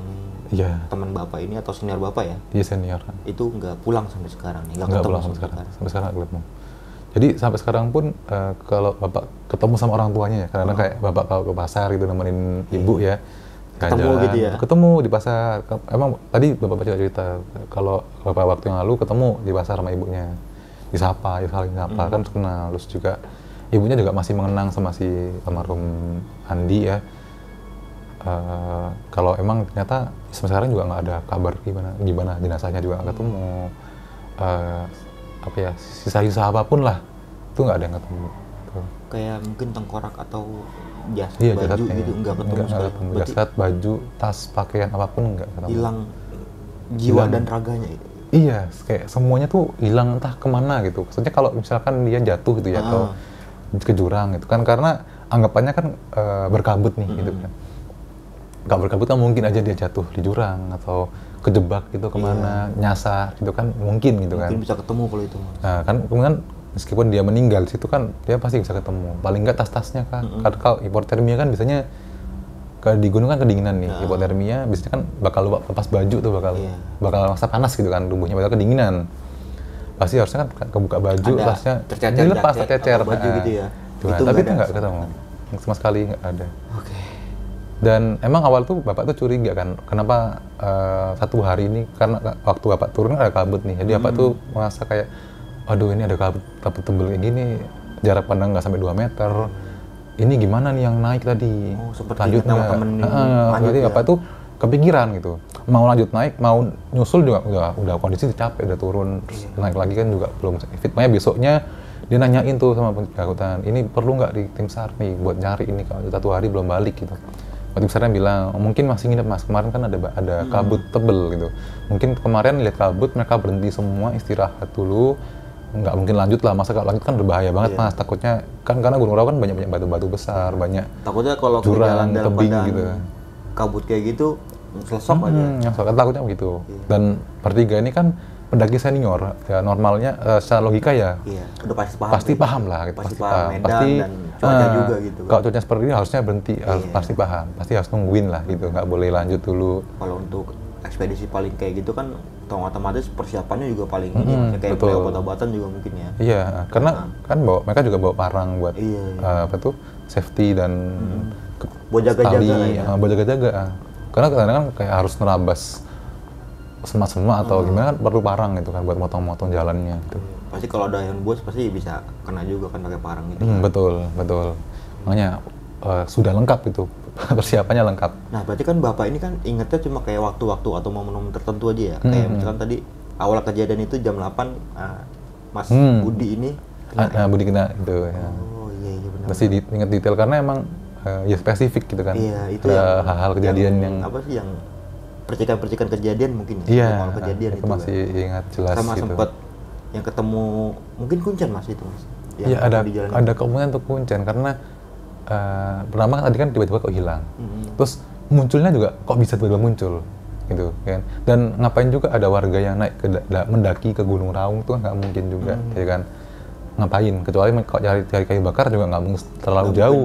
teman Bapak ini atau senior Bapak ya? Iya, senior. Itu nggak pulang sampai sekarang nih, nggak pulang sampai sekarang. Sampai sekarang nggak ketemu. Jadi sampai sekarang pun kalau Bapak ketemu sama orang tuanya ya, kadang-kadang kayak Bapak kalau ke pasar gitu nemenin ibu ya, ketemu gitu ya? Ketemu di pasar. Emang tadi Bapak cerita kalau Bapak waktu yang lalu ketemu di pasar sama ibunya, disapa, ya saling sapa, kan kenal. Terus juga ibunya juga masih mengenang sama si almarhum Andi ya. Kalau emang ternyata sampai sekarang juga nggak ada kabar gimana jenazahnya juga nggak ketemu. Apa ya, sisa-sisa apapun lah itu nggak ada yang ketemu. Kayak mungkin tengkorak atau jas baju gitu nggak ketemu sekali. Jasad, baju, tas, pakaian apapun nggak ketemu. Hilang jiwa dan raganya itu. Iya, kayak semuanya tuh hilang entah kemana gitu. Maksudnya kalau misalkan dia jatuh gitu ya atau ke jurang gitu kan, karena anggapannya kan berkabut nih gitu kan. Nggak berkabut kan mungkin aja dia jatuh di jurang atau kejebak gitu kemana, nyasar gitu kan, mungkin gitu kan. Mungkin bisa ketemu kalau itu. Nah kan kemudian meskipun dia meninggal situ kan dia pasti bisa ketemu. Paling nggak tas-tasnya kan. Karena kalau hipotermia kan biasanya di gunung kan kedinginan nih. Hipotermia biasanya kan bakal lepas baju tuh, bakal masa panas gitu kan, tubuhnya bakal kedinginan. Pasti harusnya kan kebuka baju, tasnya dilepas, tercecer baju gitu ya. Tapi itu nggak ketemu. Sama sekali nggak ada. Dan emang awal tuh Bapak tuh curiga kan, kenapa 1 hari ini, karena waktu Bapak turun ada kabut nih, jadi Bapak tuh merasa kayak, aduh ini ada kabut tebel kayak gini, jarak pandang nggak sampai 2 meter, ini gimana nih yang naik tadi, lanjut nggak? Berarti Bapak tuh kepikiran gitu, mau lanjut naik, mau nyusul juga udah kondisi capek, udah turun, terus naik lagi kan juga belum fit. Makanya besoknya dia nanyain tuh sama penjaga hutan, ini perlu nggak di tim SAR nih buat nyari ini, kalau 1 hari belum balik gitu. Waktu besarnya bilang, mungkin masih nginep Mas, kemarin kan ada kabut tebel gitu. Mungkin kemarin lihat kabut, mereka berhenti semua, istirahat dulu. Nggak mungkin lanjut lah, masa kalau lanjut kan berbahaya banget Mas. Takutnya, kan karena Gunung Raung kan banyak batu-batu besar, banyak takutnya kalau jurang, tebing gitu. Kabut kayak gitu, selesok aja. Takutnya begitu. Dan bertiga ini kan pendaki senior, ya normalnya secara logika ya. Udah pasti paham lah gitu. Pasti paham medan dan cuaca juga gitu. Kalau cuaca seperti ini harusnya berhenti, pasti paham, pasti harus nungguin lah gitu, nggak boleh lanjut dulu. Kalau untuk ekspedisi paling kayak gitu kan otomatis persiapannya juga paling kayak obat-obatan juga mungkin ya. Iya, karena kan mereka juga bawa parang buat apa tuh safety dan buat jaga-jaga ya. Buat jaga-jaga. Karena kadang-kadang kayak harus nerabas semak-semak atau gimana kan perlu parang gitu kan buat motong-motong jalannya gitu. Pasti kalau ada yang buat pasti bisa kena juga kan pakai parang gitu. Betul. Makanya sudah lengkap itu. Persiapannya lengkap. Nah, berarti kan Bapak ini kan ingetnya cuma kayak waktu-waktu atau momen-momen tertentu aja ya. Kayak misalkan tadi awal kejadian itu jam 8 Mas Budi ini kena. Budi kena itu ya. Oh iya benar. Masih ingat detail karena emang ya spesifik gitu kan. Iya, itu ada hal-hal kejadian yang apa sih yang percikan-percikan kejadian mungkin ya. Iya, kejadian itu masih ingat jelas sama gitu. sempat yang ketemu mungkin kuncen Mas itu Mas. Iya, ada kemungkinan untuk kuncen karena pertama tadi kan tiba-tiba kok hilang. Terus munculnya juga kok bisa tiba-tiba muncul gitu kan. Dan ngapain juga ada warga yang naik mendaki ke Gunung Raung tuh nggak mungkin juga ya kan. Ngapain, kecuali kalau cari kayu bakar juga nggak mungkin terlalu jauh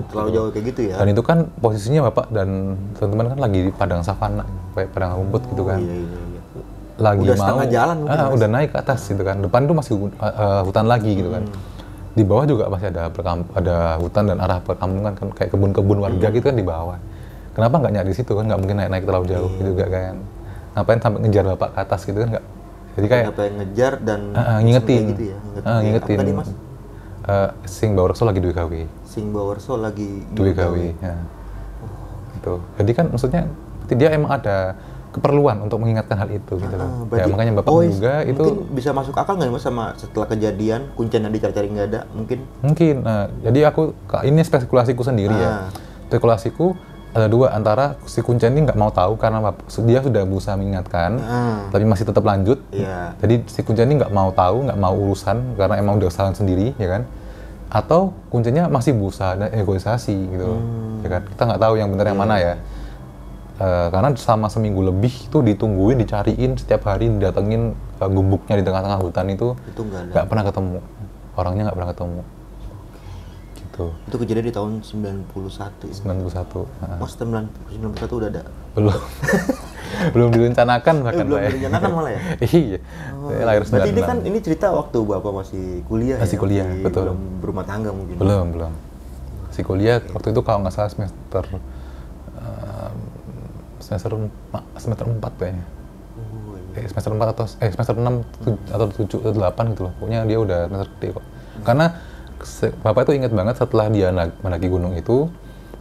kayak gitu ya. Dan itu kan posisinya bapak dan teman-teman kan lagi di padang savana kayak padang rumput gitu kan. Lagi udah mau setengah jalan mungkin, udah naik ke atas gitu kan. Depan tuh masih hutan lagi gitu kan. Di bawah juga masih ada hutan dan arah perkampungan kan, kayak kebun-kebun warga gitu kan di bawah. Kenapa nggak nyari di situ kan, nggak mungkin naik terlalu jauh gitu juga kan. Ngapain sampai ngejar bapak ke atas gitu kan, nggak. Jadi kayak apa yang ngejar dan ngingetin gitu ya, ngingetin. Apa tadi Mas? Sing Bawerso lagi duwe gawe. Sing Bawerso lagi duwe gawe. Ya. Gitu. Jadi kan maksudnya dia emang ada keperluan untuk mengingatkan hal itu gitu loh. Ya makanya bapak juga itu mungkin bisa masuk akal nggak Mas sama setelah kejadian kuncian yang dicari-cari nggak ada mungkin. Jadi ini spekulasiku sendiri ya. Spekulasiku ada dua, antara si Kuncen ini nggak mau tahu karena dia sudah berusaha mengingatkan tapi masih tetap lanjut. Jadi si Kuncen ini nggak mau tahu, nggak mau urusan karena emang udah kesalahan sendiri ya kan. Atau Kuncennya masih berusaha dan egoisasi gitu ya kan. Kita nggak tahu yang benar yang mana ya. Karena selama seminggu lebih itu ditungguin, dicariin setiap hari, didatengin gubuknya di tengah-tengah hutan itu nggak pernah ketemu, orangnya nggak pernah ketemu gitu. Itu kejadian di tahun 91 ya? 91 Mas 91 udah ada? belum direncanakan bahkan belum direncanakan malah ya? Iya. Lahir 96. Berarti ini kan ini cerita waktu Bapak masih kuliah kuliah, betul. Belum berumah tangga mungkin? Belum masih kuliah waktu itu, kalau nggak salah semester 4 kayaknya. Semester 4 atau semester 6 atau 7 atau 8 gitu loh. Pokoknya dia udah semester gede kok. Karena Bapak itu ingat banget setelah dia mendaki gunung itu,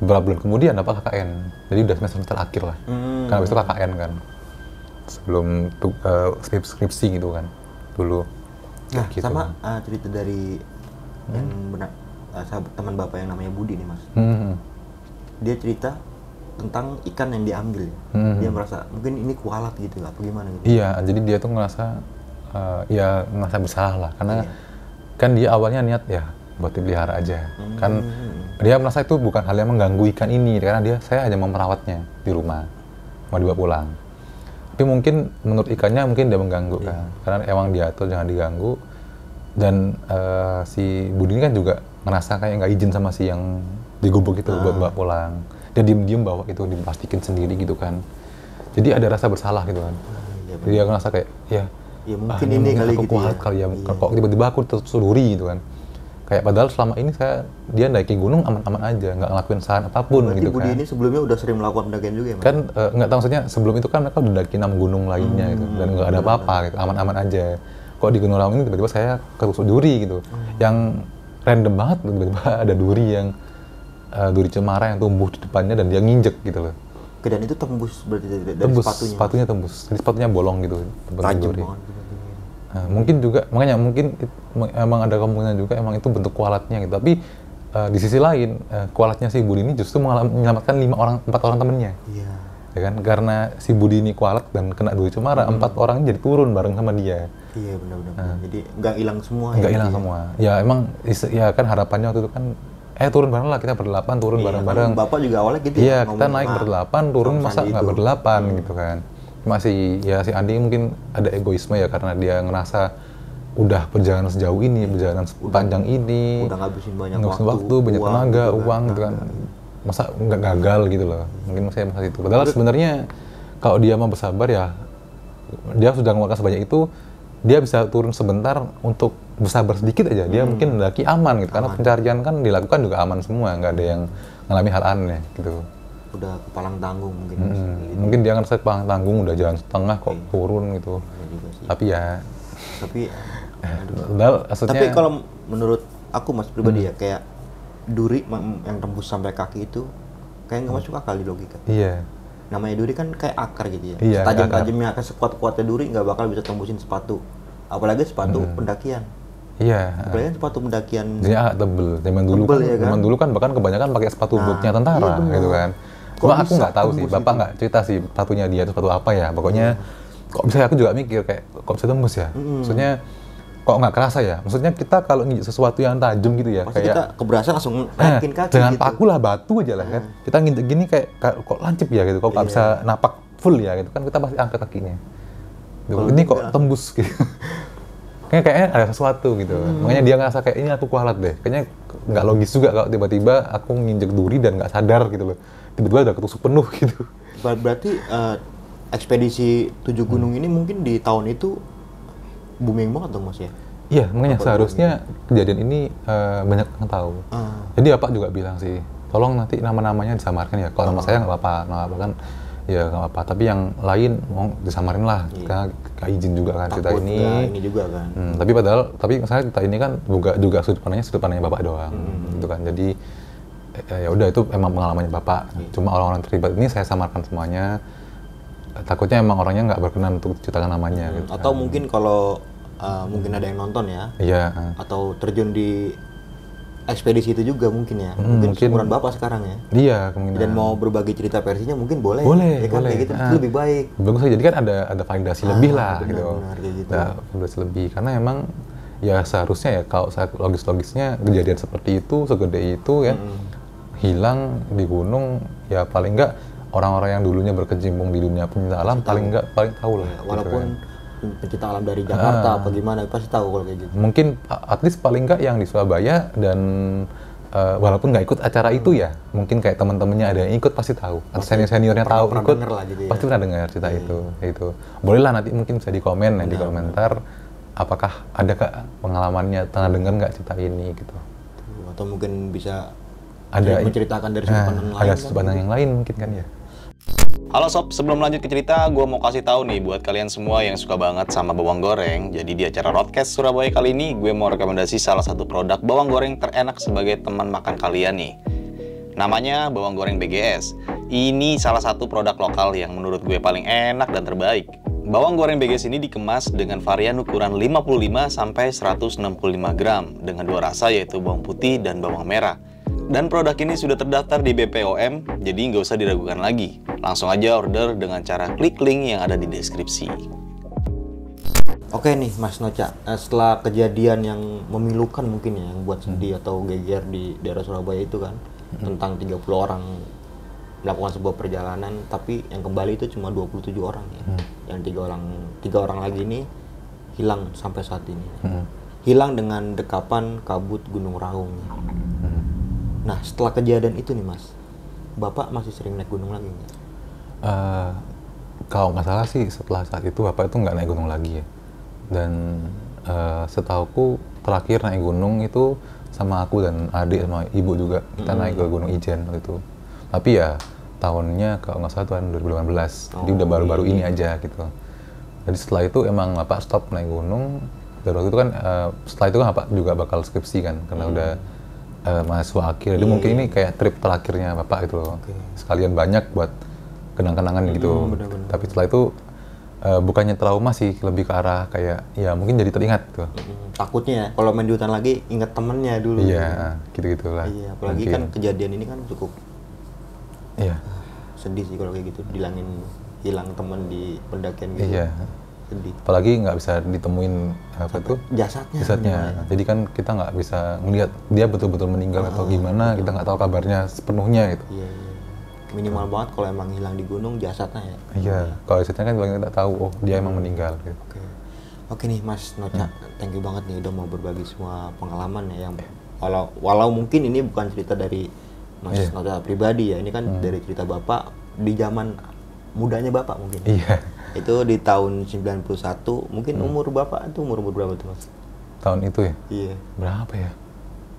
beberapa bulan kemudian Bapak KKN. Jadi udah semester akhir lah. Karena habis itu KKN kan. Sebelum skripsi gitu kan dulu. Nah, gitu. sama cerita dari yang sahabat teman Bapak yang namanya Budi nih Mas. Dia cerita tentang ikan yang diambil. Dia merasa mungkin ini kualat gitu apa gimana gitu. Iya, jadi dia tuh ngerasa ngerasa bersalah lah karena kan dia awalnya niat ya buat dipelihara aja. Kan dia merasa itu bukan hal yang mengganggu ikan ini karena saya hanya memerawatnya di rumah, mau dibawa pulang. Tapi mungkin menurut ikannya mungkin dia mengganggu kan, karena emang diatur jangan diganggu. Dan si Budi ini kan juga ngerasa kayak nggak izin sama si yang digubuk itu buat bawa pulang. Dia diem-diem bawa itu, diplastikin sendiri gitu kan. Jadi ada rasa bersalah gitu kan. Jadi dia ngerasa kayak ya mungkin ini kali aku gitu kuat ya. Kali ya. Kok tiba-tiba aku tersuduri gitu kan. Kayak padahal selama ini dia naiki gunung aman-aman aja, nggak ngelakuin kesalahan apapun. Berarti gitu Budi kan. ini sebelumnya udah sering melakukan pendakian juga ya Mas? Kan nggak tahu, maksudnya sebelum itu kan mereka udah daki 6 gunung lainnya gitu, dan nggak ada apa-apa gitu, aman-aman aja. Kok di Gunung Raung ini tiba-tiba saya ketusuk duri gitu, yang random banget, tiba-tiba ada duri yang duri cemara yang tumbuh di depannya dan dia nginjek gitu loh. Dan itu tembus berarti dari sepatunya tembus, jadi sepatunya bolong gitu. Tajam duri. banget. Mungkin juga, makanya mungkin emang ada kemungkinan juga emang itu bentuk kualatnya gitu. Tapi di sisi lain kualatnya si Budi ini justru menyelamatkan 4 orang temennya. Iya. Ya kan, karena si Budi ini kualat dan kena duri cemara, 4 orang jadi turun bareng sama dia. Iya benar-benar. Jadi nggak hilang semua. Nggak hilang semua. Ya emang ya kan harapannya waktu itu kan turun bareng lah, kita berdelapan turun bareng-bareng. Bapak juga awalnya gitu. Iya, kita naik berdelapan, turun masa nggak berdelapan gitu kan. Masih ya si Andi mungkin ada egoisme ya karena dia ngerasa udah perjalanan sejauh ini, perjalanan sepanjang ini, udah ngabisin banyak waktu, banyak tenaga, uang gitu kan. Masa nggak gagal gitu loh. Mungkin saya masa itu. Padahal sebenarnya kalau dia mau bersabar ya, dia sudah mengeluarkan sebanyak itu, dia bisa turun sebentar untuk bersabar sedikit aja. Dia mungkin mendaki aman gitu, karena pencarian kan dilakukan juga aman semua, nggak ada yang mengalami hal aneh gitu. Udah kepalang tanggung mungkin. Mungkin dia ngerasa kepalang tanggung, udah jalan setengah kok turun gitu. Tapi tapi kalau menurut aku Mas pribadi ya, kayak duri yang tembus sampai kaki itu kayak nggak masuk akal di logika. Iya. Namanya duri kan kayak akar gitu ya. Iya, Tajam-tajamnya, sekuat-kuatnya duri nggak bakal bisa tembusin sepatu. Apalagi sepatu pendakian. Iya. Apalagi sepatu pendakian. Jadi agak tebel. Zaman dulu kan bahkan kebanyakan pakai sepatu bootnya tentara gitu kan. Cuma aku nggak tahu sih, Bapak nggak cerita sih sepatunya dia itu sepatu apa ya. Pokoknya kok bisa, aku juga mikir kayak kok bisa tembus ya. Maksudnya kok nggak kerasa ya? Maksudnya kita kalau nginjek sesuatu yang tajam gitu ya, Pasti kayak kita keberasa langsung naikin kaki dengan gitu. paku lah, batu aja lah kan. Kita nginjek gini kayak kok lancip ya gitu, kok nggak bisa napak full ya gitu kan, kita pasti angkat kakinya. Gitu. Ini kok tembus gitu. Kayaknya ada sesuatu gitu. Makanya dia ngerasa kayak ini aku kualat deh. Kayaknya nggak logis juga kalau tiba-tiba aku nginjek duri dan nggak sadar gitu loh. Tiba-tiba udah ketusuk penuh gitu. Berarti ekspedisi 7 gunung ini mungkin di tahun itu booming banget dong Mas ya? Iya, makanya seharusnya kejadian ini banyak yang tahu. Jadi Bapak juga bilang sih, tolong nanti nama-namanya disamarkan ya. Kalau nama saya nggak apa-apa, nama Bapak kan ya nggak apa-apa. Tapi yang lain mau disamarin lah, karena gak izin juga kan cerita ini. Ini juga kan. Tapi misalnya cerita ini kan juga sudut pandangnya Bapak doang, gitu kan. Jadi ya udah itu emang pengalamannya Bapak. Cuma orang-orang terlibat ini saya samarkan semuanya. Takutnya emang orangnya nggak berkenan untuk ceritakan namanya. Gitu Atau kan. mungkin kalau mungkin ada yang nonton ya, Iya. atau terjun di ekspedisi itu juga mungkin ya, mungkin seumuran Bapak sekarang ya. Iya, kemungkinan. Dan mau berbagi cerita versinya mungkin boleh. Boleh, ya kan? boleh. Kayak gitu itu lebih baik. Bagus aja. Jadi kan ada validasi lebih lah benar, gitu. benar, kayak gitu. Nah, validasi lebih karena emang ya seharusnya ya kalau saya logis-logisnya kejadian seperti itu segede itu ya hilang di gunung ya paling enggak orang-orang yang dulunya berkecimpung di dunia pencinta alam paling tahu lah. Ya, walaupun gitu kan. pencinta alam dari Jakarta apa gimana pasti tahu kalau kayak gitu. Mungkin at least paling enggak yang di Surabaya dan walaupun nggak ikut acara itu ya, mungkin kayak teman-temannya ada yang ikut pasti tahu, atau seniornya tahu ikut, gitu ya. pasti pernah dengar cerita itu. Bolehlah nanti mungkin bisa di komen di komentar, apakah ada pengalamannya, pernah dengar nggak cerita ini gitu. Atau mungkin bisa Ada menceritakan dari sudut pandang lain. Ada sudut pandang yang lain mungkin kan ya. Halo sob, sebelum lanjut ke cerita, gue mau kasih tahu nih buat kalian semua yang suka banget sama bawang goreng. Jadi di acara Roadcast Surabaya kali ini, gue mau rekomendasi salah satu produk bawang goreng terenak sebagai teman makan kalian nih. Namanya bawang goreng BGS. Ini salah satu produk lokal yang menurut gue paling enak dan terbaik. Bawang goreng BGS ini dikemas dengan varian ukuran 55 sampai 165 gram dengan 2 rasa yaitu bawang putih dan bawang merah. Dan produk ini sudah terdaftar di BPOM, jadi nggak usah diragukan lagi. Langsung aja order dengan cara klik link yang ada di deskripsi. Oke nih Mas Noca, setelah kejadian yang memilukan mungkin ya, yang buat sedih atau geger di daerah Surabaya itu kan, tentang 30 orang melakukan sebuah perjalanan, tapi yang kembali itu cuma 27 orang ya. Yang tiga orang lagi ini hilang sampai saat ini. Hilang dengan dekapan kabut Gunung Raung. Nah, setelah kejadian itu nih Mas, Bapak masih sering naik gunung lagi nggak? Kalau nggak salah sih setelah saat itu Bapak itu nggak naik gunung lagi ya. Dan setauku terakhir naik gunung itu sama aku dan adik sama ibu juga. Kita naik ke Gunung Ijen waktu itu. Tapi ya tahunnya kalau nggak salah tahun 2018. Jadi udah baru-baru ini aja gitu. Jadi setelah itu emang Bapak stop naik gunung. Dan waktu itu kan setelah itu kan Bapak juga bakal skripsi kan. Karena udah mahasiswa akhir. Jadi mungkin ini kayak trip terakhirnya Bapak gitu loh. Sekalian banyak buat kenang-kenangan gitu. Benar-benar. Tapi setelah itu bukannya trauma sih, lebih ke arah kayak ya mungkin jadi teringat tuh. Takutnya ya, kalau main di hutan lagi inget temennya dulu. Iya, gitu-gitulah. Iya, apalagi Mungkin. kan kejadian ini kan cukup Iya. sedih sih kalau kayak gitu, hilang temen di pendakian gitu. Iya. Sedih. Apalagi nggak bisa ditemuin apa tuh Jasadnya. Jadi kan kita nggak bisa ngelihat dia betul-betul meninggal atau gimana, kita nggak tahu kabarnya sepenuhnya gitu. Iya. Minimal banget kalau emang hilang di gunung jasadnya ya. Iya, kalau jasadnya kan paling kita tahu, oh dia emang meninggal gitu. Oke nih Mas Noca, thank you banget nih udah mau berbagi semua pengalaman ya, yang walau mungkin ini bukan cerita dari Mas Noca pribadi ya, ini kan dari cerita Bapak di zaman mudanya Bapak mungkin. Iya. Itu di tahun 91, mungkin umur Bapak itu umur berapa tuh Mas? Tahun itu ya? Iya. Berapa ya?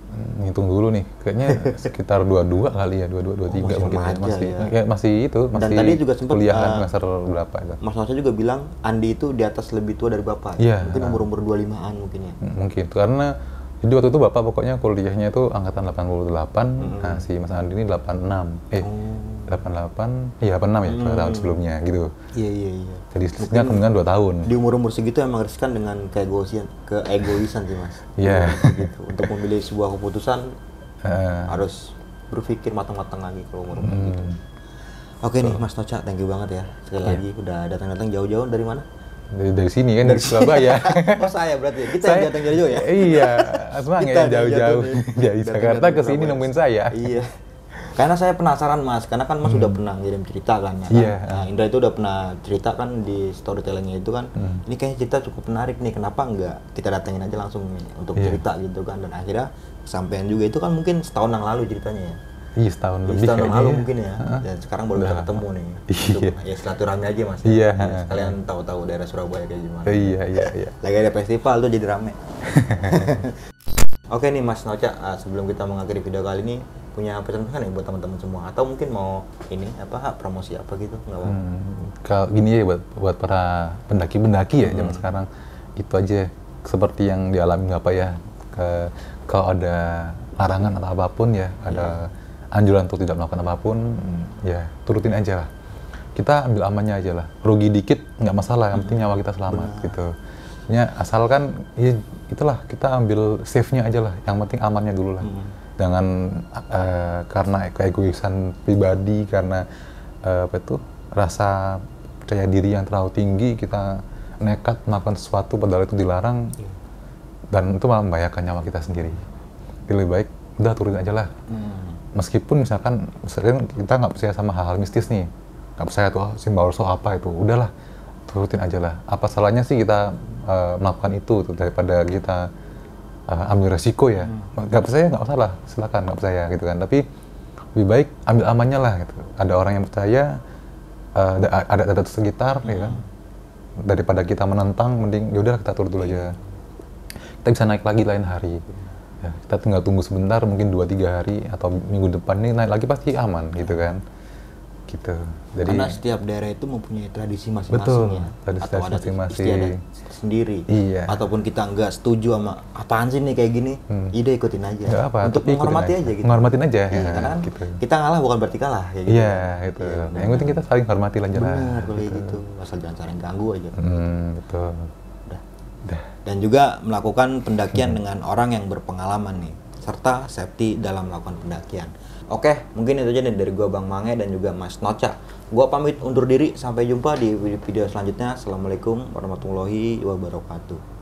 Ngitung dulu nih, kayaknya sekitar 22 kali ya, 22, 23 masih mungkin ya. remaja ya. Ya, masih itu, masih Dan tadi juga sempat kuliahan semester berapa itu. Mas Noca juga bilang Andi itu di atas lebih tua dari Bapak. Iya. Mungkin umur 25-an mungkin ya. Mungkin, karena jadi waktu itu Bapak pokoknya kuliahnya itu angkatan 88, nah si Mas Andi ini 86, 88, iya 86 ya, tahun sebelumnya gitu. Iya. Jadi selisihnya kemungkinan 2 tahun. Di umur-umur segitu emang riskan dengan keegoisan sih Mas. Iya. Gitu. Untuk memilih sebuah keputusan harus berpikir matang-matang lagi kalau umur gitu. Oke nih Mas Noca, thank you banget ya sekali lagi udah datang-datang jauh-jauh dari mana? dari sini kan, dari Surabaya. Oh saya berarti, kita Saya- yang datang jauh-jauh ya? Iya, Asma Kita yang yang jauh-jauh jatuh nih. dari Datang Jakarta dari ke sini Surabaya. nemuin saya. Iya. Karena saya penasaran Mas, karena kan Mas udah pernah ngirim cerita kan ya. Kan? Iya. Nah, Indra itu udah pernah cerita kan di storytellingnya itu kan. Ini kayaknya cerita cukup menarik nih, kenapa enggak kita datengin aja langsung nih untuk Iya. cerita gitu kan. Dan akhirnya kesampaian juga itu kan mungkin setahun yang lalu ceritanya ya. Iya, setahun lebih Setahun yang kayaknya lalu ya. mungkin ya. Dan sekarang baru bisa Udah. ketemu nih. Iya. Untuk ya silaturahmi aja Mas. Iya. Ya, sekalian tahu-tahu daerah Surabaya kayak gimana. Iya, iya. Lagi ada festival tuh jadi rame. Oke nih Mas Noca, sebelum kita mengakhiri video kali ini punya pesan-pesan nih buat teman-teman semua atau mungkin mau ini apa promosi apa gitu nggak apa? Kalau gini ya buat para pendaki-pendaki ya zaman sekarang, itu aja seperti yang dialami apa ya, kalau ada larangan atau apapun ya, ada anjuran untuk tidak melakukan apapun, ya turutin aja lah. Kita ambil amannya aja lah. Rugi dikit nggak masalah, yang penting nyawa kita selamat gitu. Ya asalkan ya itulah, kita ambil safe-nya aja lah. Yang penting amannya dulu lah. Jangan karena keegoisan pribadi, karena rasa percaya diri yang terlalu tinggi, kita nekat melakukan sesuatu padahal itu dilarang, dan itu malah membahayakan nyawa kita sendiri. Jadi lebih baik udah turutin aja lah. Meskipun misalkan kita nggak percaya sama hal-hal mistis nih, nggak percaya tuh simbol apa itu, udahlah turutin aja lah. Apa salahnya sih kita melakukan itu tuh, daripada kita ambil resiko ya. Nggak percaya nggak masalah, silakan nggak percaya gitu kan. Tapi lebih baik ambil amannya lah gitu. Ada orang yang percaya, ada sekitar ya kan. Daripada kita menentang, mending yaudah kita turut dulu aja. Kita bisa naik lagi lain hari. Ya, kita tinggal tunggu sebentar, mungkin 2-3 hari atau minggu depan nih naik lagi pasti aman gitu kan. Gitu. Jadi Karena setiap daerah itu mempunyai tradisi betul, masing-masing ya, tradisi atau ada masing-masing. istiadat sendiri. Iya. Ataupun kita nggak setuju sama apaan sih nih kayak gini, ide ikutin aja. Nggak apa, Untuk tapi ikutin menghormati aja. aja gitu. Menghormatin aja, Iya, ya, karena kan gitu. kita ngalah bukan berarti kalah kayak gitu. iya gitu. Yang penting kita saling hormati aja lah. Benar kalau kayak gitu, asal jangan saling ganggu aja. Betul. Udah. Dah. Dan juga melakukan pendakian dengan orang yang berpengalaman nih, serta safety dalam melakukan pendakian. Oke, mungkin itu aja nih dari gua Bang Mange dan juga Mas Noca. Gua pamit undur diri, sampai jumpa di video selanjutnya. Assalamualaikum warahmatullahi wabarakatuh.